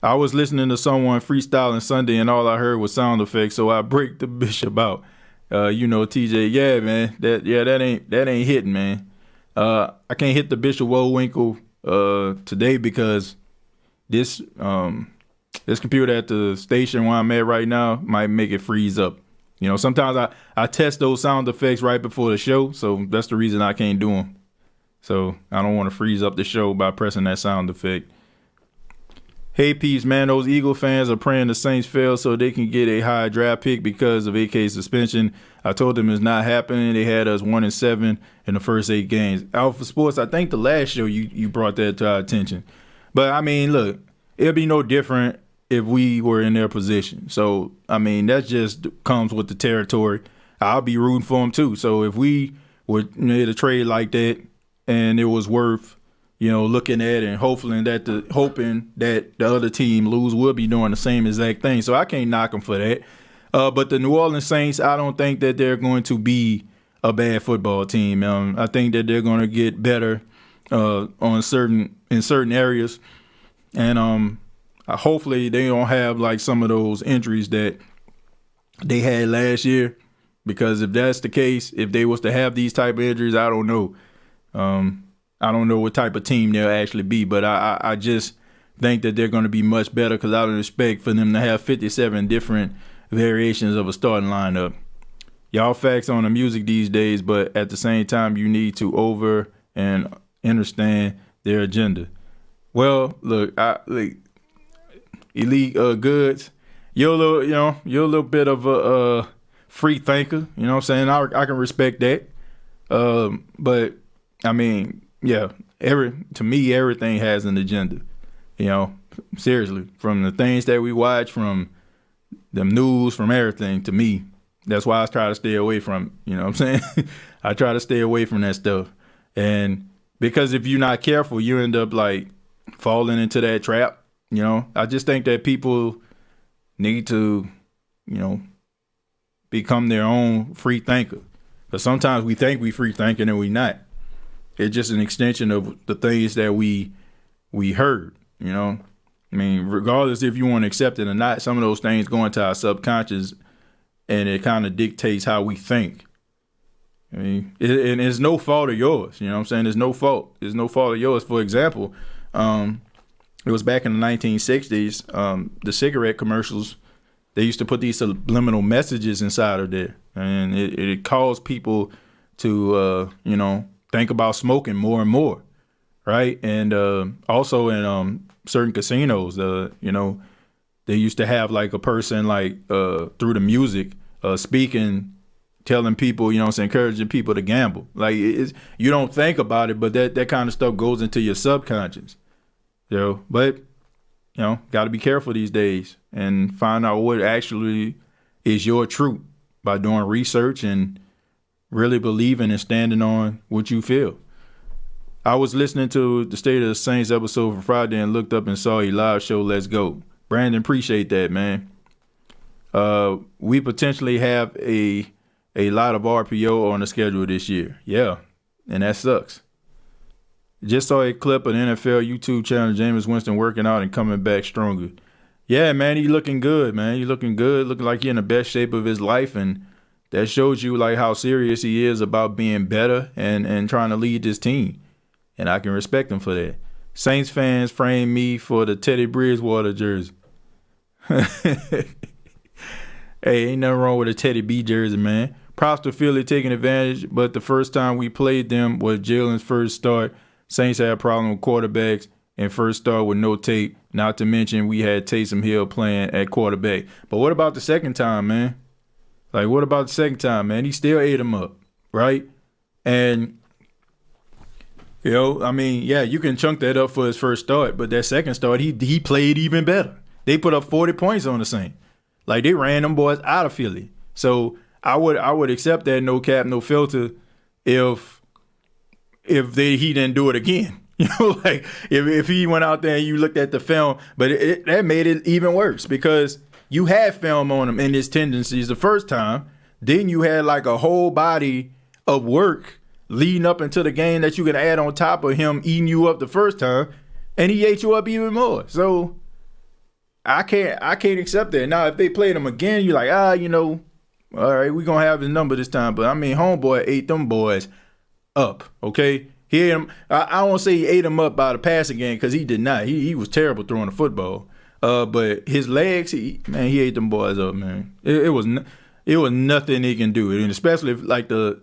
I was listening to someone freestyling Sunday and all I heard was sound effects, so I break the bishop out. TJ, yeah, man. That ain't hitting, man. I can't hit the Bishop Wowinkle today because this computer at the station where I'm at right now might make it freeze up. Sometimes I test those sound effects right before the show, so that's the reason I can't do them. So I don't want to freeze up the show by pressing that sound effect. Hey, peeps, man, those Eagle fans are praying the Saints fail so they can get a high draft pick because of AK's suspension. I told them it's not happening. They had us 1-7 in the first 8 games. Alpha Sports, I think the last show you brought that to our attention. But, I mean, look, it'll be no different if we were in their position. So, I mean, that just comes with the territory. I'll be rooting for them, too. So, if we were made a trade like that and it was worth looking at and hoping that the other team lose, will be doing the same exact thing. So I can't knock them for that. But the New Orleans Saints, I don't think that they're going to be a bad football team. I think that they're going to get better in certain areas, and hopefully they don't have like some of those injuries that they had last year. Because if that's the case, if they was to have these type of injuries, I don't know. I don't know what type of team they'll actually be, but I just think that they're going to be much better because I would expect for them to have 57 different variations of a starting lineup. Y'all facts on the music these days, but at the same time, you need to over and understand their agenda. Well, look, Elite Goods, you're a little bit of a free thinker. You know what I'm saying? I can respect that. But I mean, yeah, to me, everything has an agenda. Seriously, from the things that we watch, from the news, from everything, to me, that's why I try to stay away from it. You know what I'm saying? I try to stay away from that stuff. And because if you're not careful, you end up like falling into that trap. I just think that people need to, become their own free thinker. But sometimes we think we free thinking and we not. It's just an extension of the things that we heard, I mean, regardless if you want to accept it or not, some of those things go into our subconscious and it kind of dictates how we think. I mean, and it's no fault of yours. You know what I'm saying? There's no fault. There's no fault of yours. For example, it was back in the 1960s, the cigarette commercials, they used to put these subliminal messages inside of there. And it caused people to, think about smoking more and more, right? And also in certain casinos, they used to have like a person like through the music speaking, telling people, encouraging people to gamble. Like you don't think about it, but that kind of stuff goes into your subconscious. But got to be careful these days and find out what actually is your truth by doing research and really believing and standing on what you feel. I was listening to the State of the Saints episode for Friday and looked up and saw a live show. Let's go. Brandon, appreciate that, man. We potentially have a lot of RPO on the schedule this year. Yeah, and that sucks. Just saw a clip of the NFL YouTube channel, Jameis Winston working out and coming back stronger. Yeah, man, he looking good, man. He looking good, looking like he in the best shape of his life, and that shows you like how serious he is about being better and trying to lead this team. And I can respect him for that. Saints fans frame me for the Teddy Bridgewater jersey. Hey, ain't nothing wrong with a Teddy B jersey, man. Props to Philly taking advantage, but the first time we played them was Jalen's first start. Saints had a problem with quarterbacks and first start with no tape. Not to mention we had Taysom Hill playing at quarterback. But what about the second time, man? Like, what about the second time, man? He still ate him up, right? And, you can chunk that up for his first start, but that second start, he played even better. They put up 40 points on the Saints. Like, they ran them boys out of Philly. So I would accept that no cap, no filter if he didn't do it again. Like if he went out there and you looked at the film, but that made it even worse because you had film on him and his tendencies the first time. Then you had like a whole body of work leading up into the game that you can add on top of him eating you up the first time, and he ate you up even more. So I can't accept that. Now if they played him again, you're like, all right, we're gonna have his number this time. But I mean, homeboy ate them boys up, okay? He ate him. I won't say he ate him up by the passing game because he did not. He was terrible throwing the football. But his legs, he ate them boys up, man. It was nothing he can do, and especially if like the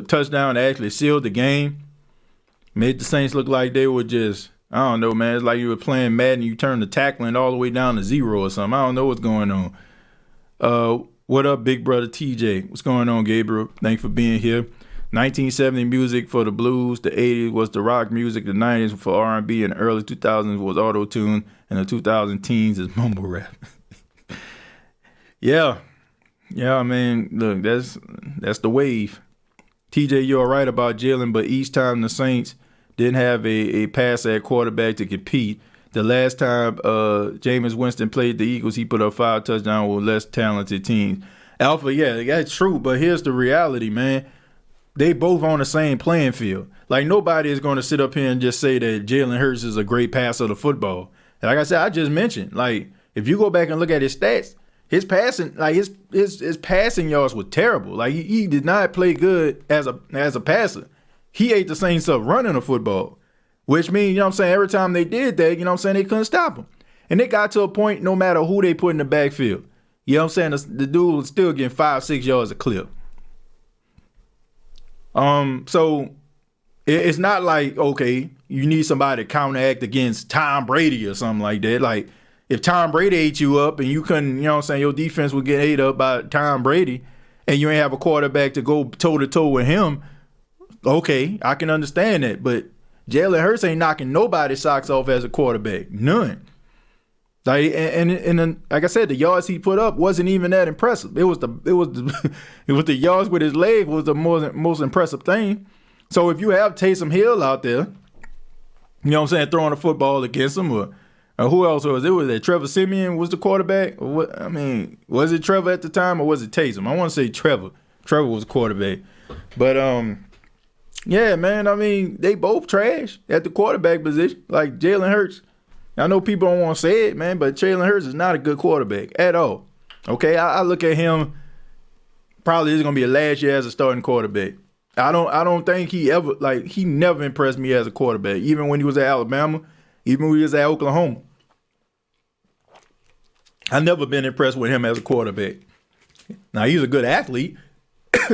touchdown that actually sealed the game made the Saints look like they were just, I don't know, man. It's like you were playing Madden, you turned the tackling all the way down to 0 or something. I don't know what's going on. What up, big brother TJ? What's going on, Gabriel? Thanks for being here. 1970 music for the blues, the 80s was the rock music, the 90s for R&B, and the early 2000s was auto-tune, and the 2000 teens is mumble rap. Yeah, I mean, look, that's the wave. TJ, you're right about Jalen, but each time the Saints didn't have a passer at quarterback to compete. The last time Jameis Winston played the Eagles, he put up 5 touchdowns with less talented teams. Alpha, yeah, that's true, but here's the reality, man. They both on the same playing field. Like, nobody is going to sit up here and just say that Jalen Hurts is a great passer of the football. And like I said, I just mentioned, like, if you go back and look at his stats, his passing, like his passing yards were terrible. Like, he did not play good as a passer. He ate the Saints up running the football, which means, every time they did that, they couldn't stop him. And they got to a point, no matter who they put in the backfield, the dude was still getting 5-6 yards a clip. So it's not like, okay, you need somebody to counteract against Tom Brady or something like that. Like, if Tom Brady ate you up and you couldn't, your defense would get ate up by Tom Brady and you ain't have a quarterback to go toe-to-toe with him, okay, I can understand that. But Jalen Hurts ain't knocking nobody's socks off as a quarterback. None. Like, and like I said, the yards he put up wasn't even that impressive. It was the yards with his leg was the most impressive thing. So if you have Taysom Hill out there, throwing the football against him, or who else was it? Was it Trevor Siemian was the quarterback? Or what? I mean, was it Trevor at the time or was it Taysom? I want to say Trevor. Trevor was the quarterback. But yeah, man. I mean, they both trash at the quarterback position. Like Jalen Hurts. I know people don't want to say it, man, but Jalen Hurts is not a good quarterback at all. Okay, I look at him. Probably is going to be a last year as a starting quarterback. I don't think he never impressed me as a quarterback. Even when he was at Alabama, even when he was at Oklahoma. I've never been impressed with him as a quarterback. Now, he's a good athlete.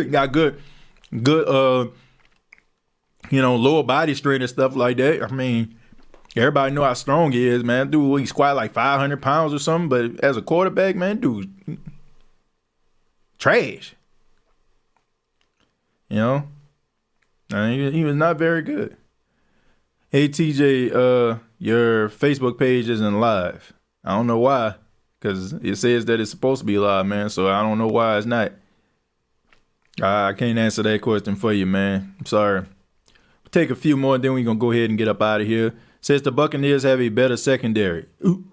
Got good, lower body strength and stuff like that. I mean, everybody know how strong he is, man. Dude, he squat like 500 pounds or something, but as a quarterback, man, dude, trash. You know? I mean, he was not very good. Hey, TJ, your Facebook page isn't live. I don't know why, because it says that it's supposed to be live, man, so I don't know why it's not. I can't answer that question for you, man. I'm sorry. Take a few more, then we're going to go ahead and get up out of here. Says the Buccaneers have a better secondary. Ooh.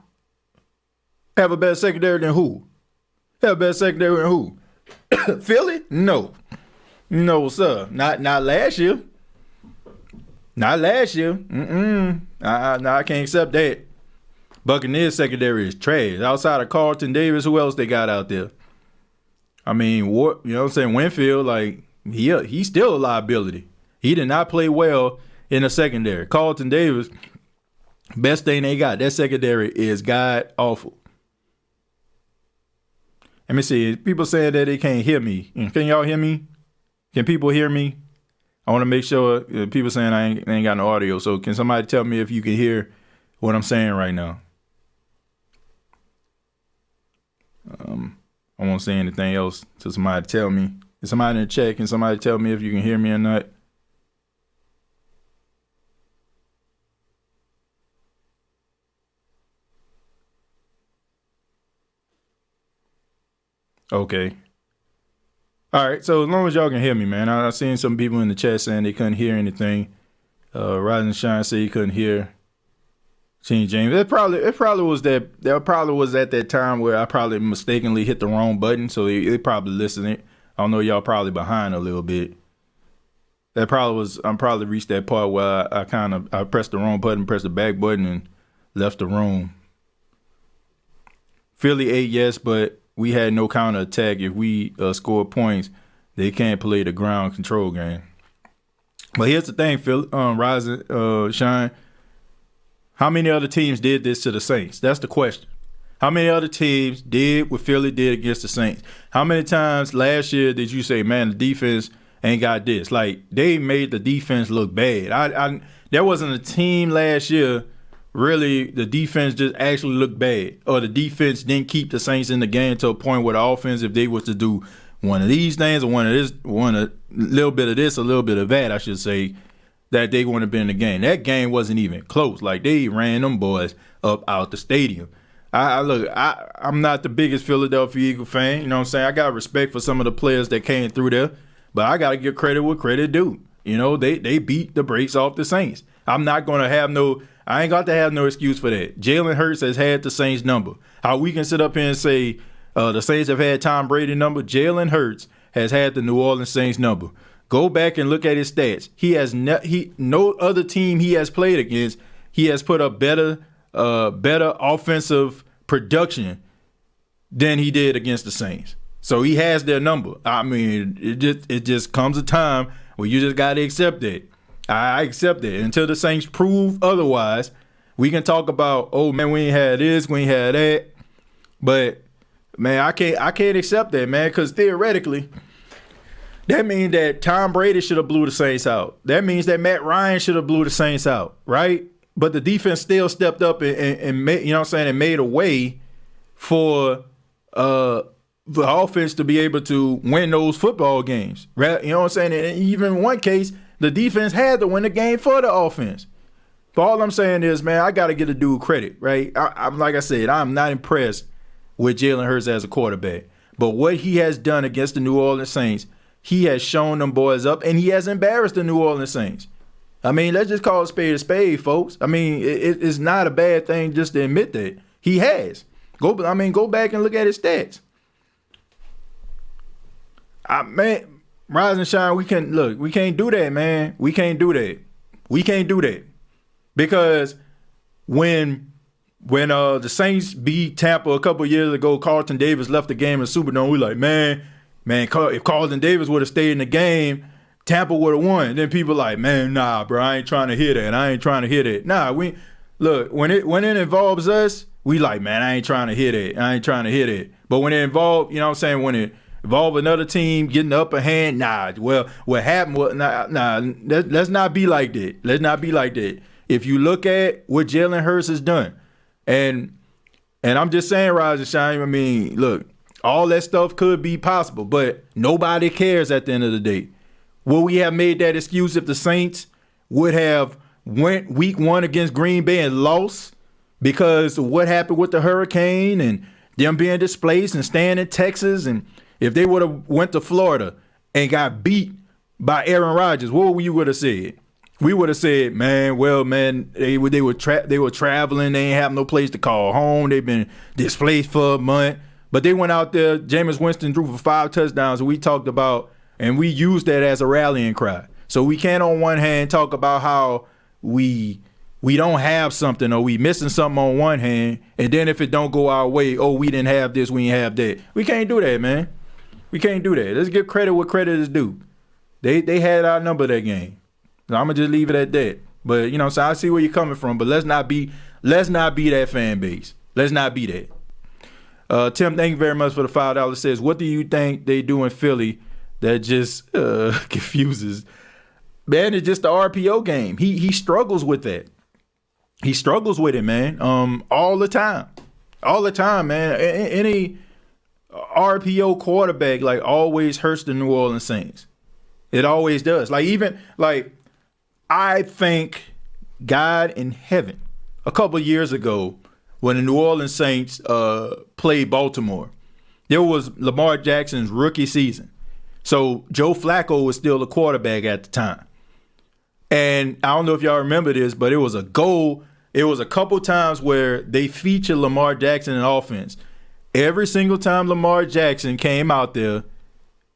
Have a better secondary than who? Have a better secondary than who? Philly? No. No, sir. Not last year. Not last year. No, I can't accept that. Buccaneers secondary is trash. Outside of Carlton Davis, who else they got out there? I mean, what, you know what I'm saying? Winfield, like, he's still a liability. He did not play well in the secondary. Carlton Davis, best thing they got. That secondary is god awful. Let me see. People saying that they can't hear me. Can y'all hear me? Can people hear me? I want to make sure. People saying I ain't got no audio. So can somebody tell me if you can hear what I'm saying right now? I won't say anything else till somebody tell me. Is somebody in the chat? Can somebody tell me if you can hear me or not? Okay. All right. So as long as y'all can hear me, man. I've seen some people in the chat saying they couldn't hear anything. Rise and Shine said he couldn't hear. King James. It probably was that. That probably was at that time where I probably mistakenly hit the wrong button. So they probably listening. I don't know. Y'all probably behind a little bit. That probably was. I'm probably reached that part where I pressed the wrong button, pressed the back button, and left the room. Philly 8, yes, but we had no counter attack. If we scored points, they can't play the ground control game. But here's the thing, Phil, Rise and Shine. How many other teams did this to the Saints? That's the question. How many other teams did what Philly did against the Saints? How many times last year did you say, man, the defense ain't got this? Like, they made the defense look bad. There wasn't a team last year, really, the defense just actually looked bad. Or the defense didn't keep the Saints in the game to a point where the offense, if they was to do one of these things or a little bit of this, a little bit of that, I should say, that they wouldn't have been in the game. That game wasn't even close. Like, they ran them boys up out the stadium. I'm not the biggest Philadelphia Eagle fan. You know what I'm saying? I got respect for some of the players that came through there, but I got to give credit where credit due. You know, they beat the brakes off the Saints. I'm not going to have I ain't got to have no excuse for that. Jalen Hurts has had the Saints number. How we can sit up here and say the Saints have had Tom Brady number? Jalen Hurts has had the New Orleans Saints number. Go back and look at his stats. He has no other team he has played against. He has put up better offensive production than he did against the Saints. So he has their number. I mean, it just comes a time where you just got to accept that. I accept it. Until the Saints prove otherwise, we can talk about, oh, man, we ain't had this, we ain't had that. But, man, I can't accept that, man, because theoretically, that means that Tom Brady should have blew the Saints out. That means that Matt Ryan should have blew the Saints out, right? But the defense still stepped up and made, you know what I'm saying, and made a way for the offense to be able to win those football games. Right? You know what I'm saying? And even in one case, the defense had to win the game for the offense. But all I'm saying is, man, I got to get a dude credit, right? I'm like I said, I'm not impressed with Jalen Hurts as a quarterback. But what he has done against the New Orleans Saints, he has shown them boys up, and he has embarrassed the New Orleans Saints. I mean, let's just call a spade, folks. I mean, it's not a bad thing just to admit that. He has. Go back and look at his stats. Man, Rise and Shine, we can't do that, man. We can't do that. Because when the Saints beat Tampa a couple years ago, Carlton Davis left the game in the Superdome. We like, man, if Carlton Davis would have stayed in the game, Tampa would have won. And then people like, man, nah, bro, I ain't trying to hear that. Nah, look, when it involves us, we like, man, I ain't trying to hit it. But when it involve, you know what I'm saying, when it involve another team getting the upper hand, nah. Well, what happened was, let's not be like that. Let's not be like that. If you look at what Jalen Hurts has done, and I'm just saying, Rise and Shine, I mean, look, all that stuff could be possible, but nobody cares at the end of the day. Would we have made that excuse if the Saints would have went week 1 against Green Bay and lost because of what happened with the hurricane and them being displaced and staying in Texas? And if they would have went to Florida and got beat by Aaron Rodgers, what we would have said? We would have said, man, they were traveling. They ain't have no place to call home. They've been displaced for a month. But they went out there. Jameis Winston threw for 5 touchdowns, and we talked about, and we used that as a rallying cry. So we can't on one hand talk about how we don't have something or we missing something on one hand, and then if it don't go our way, oh, we didn't have this, we didn't have that. We can't do that, man. We can't do that. Let's give credit what credit is due. They had our number that game. So I'm gonna just leave it at that. But so I see where you're coming from. But let's not be that fan base. Let's not be that. Tim, thank you very much for the $5. Says, what do you think they do in Philly that just confuses? Man, it's just the RPO game. He struggles with that. He struggles with it, man. All the time. All the time, man. Any RPO quarterback always hurts the New Orleans Saints. It always does. I think God in heaven, a couple of years ago, when the New Orleans Saints played Baltimore, there was Lamar Jackson's rookie season. So Joe Flacco was still the quarterback at the time. And I don't know if y'all remember this, but it was a goal. It was a couple times where they featured Lamar Jackson in offense. Every single time Lamar Jackson came out there,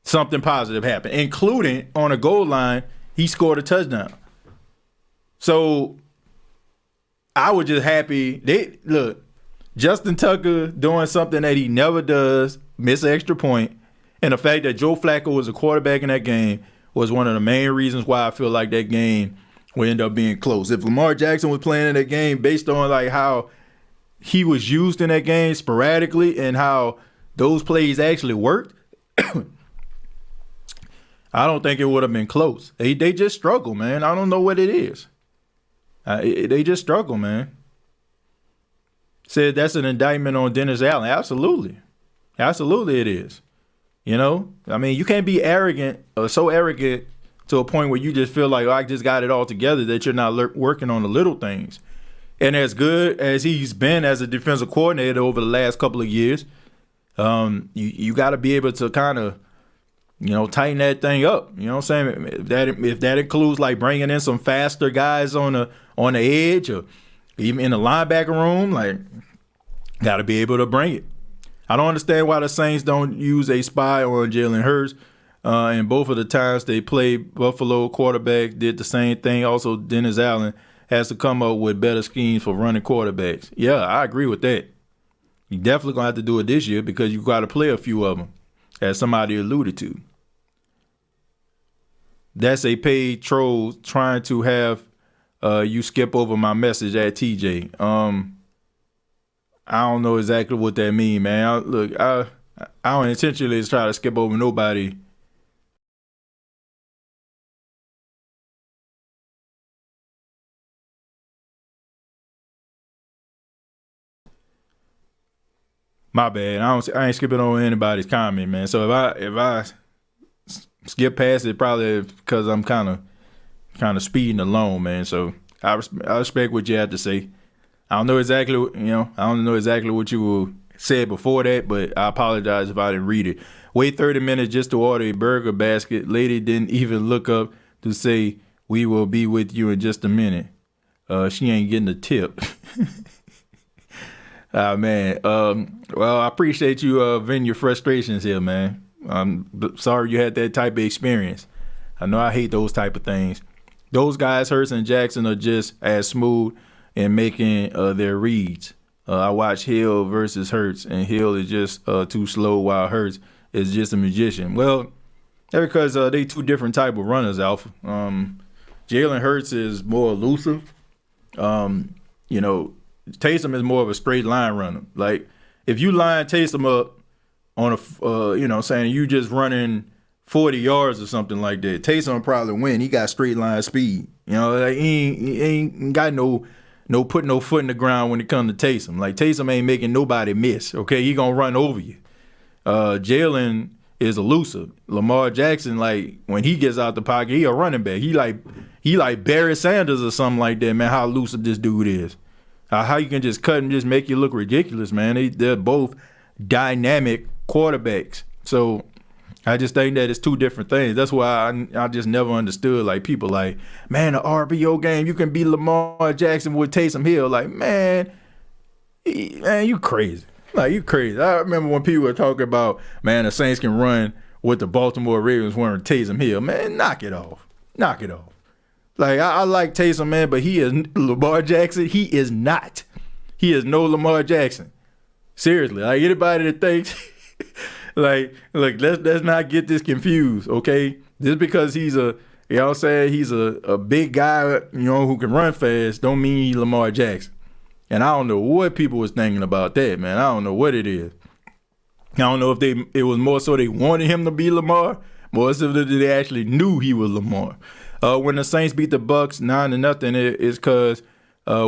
something positive happened, including on a goal line, he scored a touchdown. So I was just happy. Justin Tucker doing something that he never does, miss an extra point, and the fact that Joe Flacco was a quarterback in that game was one of the main reasons why I feel like that game will end up being close. If Lamar Jackson was playing in that game based on how he was used in that game sporadically and how those plays actually worked, I don't think it would have been close. They just struggle, man. I don't know what it is. They just struggle, man. Said that's an indictment on Dennis Allen. Absolutely. Absolutely it is. I mean, you can't be arrogant or so arrogant to a point where you just feel like, I just got it all together, that you're not working on the little things. And as good as he's been as a defensive coordinator over the last couple of years, you got to be able to kind of, tighten that thing up. You know what I'm saying? If that includes bringing in some faster guys on the edge or even in the linebacker room, got to be able to bring it. I don't understand why the Saints don't use a spy on Jalen Hurts. And both of the times they played, Buffalo quarterback did the same thing. Also, Dennis Allen has to come up with better schemes for running quarterbacks. Yeah, I agree with that. You definitely going to have to do it this year because you got to play a few of them, as somebody alluded to. That's a paid troll trying to have you skip over my message at TJ. I don't know exactly what that means, man. I don't intentionally try to skip over nobody. My bad. I ain't skipping over anybody's comment, man. So if I skip past it, probably because I'm kind of speeding along, man. So I respect what you have to say. I don't know exactly what you said before that, but I apologize if I didn't read it. Wait 30 minutes just to order a burger basket. Lady didn't even look up to say, we will be with you in just a minute. She ain't getting a tip. Man. Well, I appreciate you venting your frustrations here, man. I'm sorry you had that type of experience. I know I hate those type of things. Those guys, Hurts and Jackson, are just as smooth in making their reads. I watch Hill versus Hurts, and Hill is just too slow while Hurts is just a magician. Well, that's because they two different type of runners, Alpha. Jalen Hurts is more elusive. Taysom is more of a straight line runner. Like, if you line Taysom up on saying you just running 40 yards or something like that, Taysom will probably win. He got straight line speed. Like he ain't got no putting no foot in the ground when it comes to Taysom. Like, Taysom ain't making nobody miss. Okay, he gonna run over you. Jalen is elusive. Lamar Jackson, like, when he gets out the pocket, he a running back. He like Barry Sanders or something like that, man. How elusive this dude is. How you can just cut and just make you look ridiculous, man. They're both dynamic quarterbacks. So I just think that it's two different things. That's why I just never understood, like, people like, man, the RPO game, you can beat Lamar Jackson with Taysom Hill. Like, man, you crazy. Like, you crazy. I remember when people were talking about, man, the Saints can run with the Baltimore Ravens wearing Taysom Hill. Man, knock it off. Knock it off. Like, I like Taysom, man, but he is Lamar Jackson. He is not. He is no Lamar Jackson. Seriously. Like, anybody that thinks, like, look, let's not get this confused, okay? Just because he's he's a big guy, who can run fast, don't mean he's Lamar Jackson. And I don't know what people was thinking about that, man. I don't know what it is. I don't know if it was more so they wanted him to be Lamar, more so that they actually knew he was Lamar. When the Saints beat the Bucs 9-0, it's because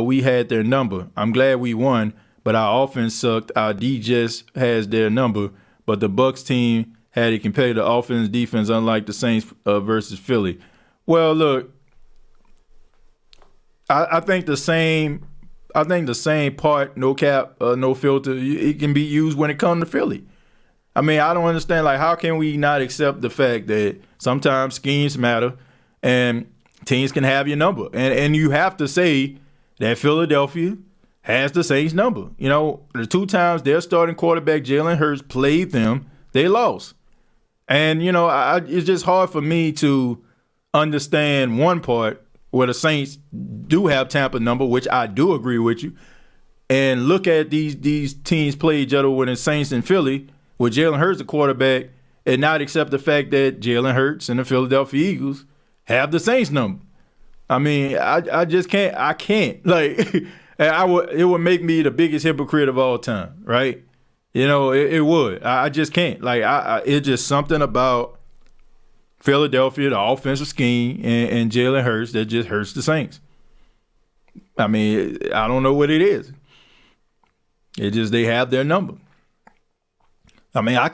we had their number. I'm glad we won, but our offense sucked. Our D just has their number, but the Bucs team had a competitive offense defense, unlike the Saints versus Philly. Well, look, I think the same part, no cap, no filter, it can be used when it comes to Philly. I mean, I don't understand, like, how can we not accept the fact that sometimes schemes matter and teams can have your number? And you have to say that Philadelphia has the Saints number. The two times their starting quarterback, Jalen Hurts, played them, they lost. And, it's just hard for me to understand one part where the Saints do have Tampa number, which I do agree with you, and look at these teams play each other with the Saints and Philly with Jalen Hurts the quarterback, and not accept the fact that Jalen Hurts and the Philadelphia Eagles have the Saints number. I mean, I just can't. I can't. Like, it would make me the biggest hypocrite of all time, right? It would. I just can't. Like, it's just something about Philadelphia, the offensive scheme, and Jalen Hurts that just hurts the Saints. I mean, I don't know what it is. It's just they have their number. I mean, I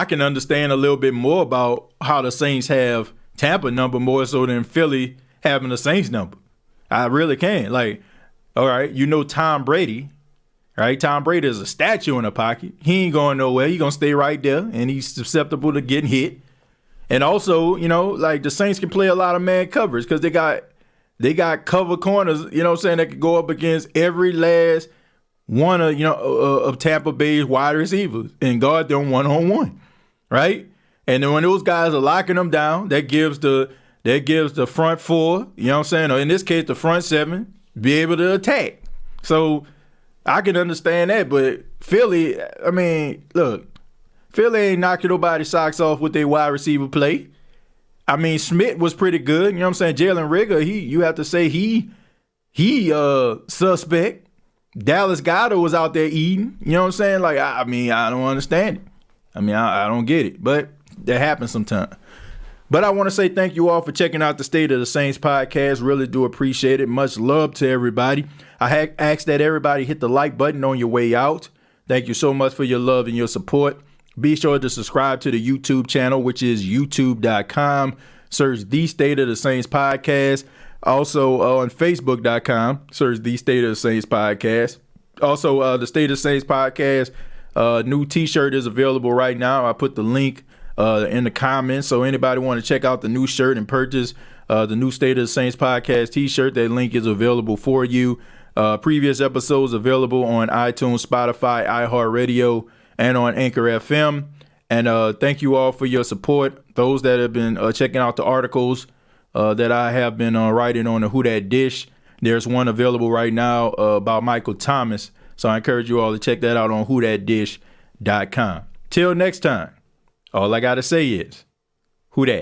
can understand a little bit more about how the Saints have Tampa number more so than Philly having the Saints number. I really can. Like, all right, Tom Brady, right? Tom Brady is a statue in the pocket. He ain't going nowhere. He's going to stay right there, and he's susceptible to getting hit. And also, like, the Saints can play a lot of man coverage because they got cover corners, that could go up against every last one of Tampa Bay's wide receivers and guard them one-on-one, right? And then when those guys are locking them down, that gives the front four, or in this case, the front seven, be able to attack. So I can understand that, but Philly, I mean, look, Philly ain't knocking nobody's socks off with their wide receiver play. I mean, Smith was pretty good. Jalen Rigger, you have to say he suspect. Dallas Goedert was out there eating. Like, I mean, I don't understand it. I mean, I don't get it. But that happens sometimes. But I want to say thank you all for checking out the State of the Saints podcast. Really do appreciate it. Much love to everybody. I ask that everybody hit the like button on your way out. Thank you so much for your love and your support. Be sure to subscribe to the YouTube channel, which is youtube.com. Search The State of the Saints podcast. Also on Facebook.com, search The State of the Saints podcast. Also, the State of the Saints podcast new T-shirt is available right now. I put the link in the comments. So anybody want to check out the new shirt and purchase the new State of the Saints podcast T-shirt, that link is available for you. Previous episodes available on iTunes, Spotify, iHeartRadio, and on Anchor FM. And thank you all for your support. Those that have been checking out the articles that I have been writing on the Who Dat Dish. There's one available right now about Michael Thomas. So I encourage you all to check that out on whothatdish.com. Till next time, all I got to say is, who dat?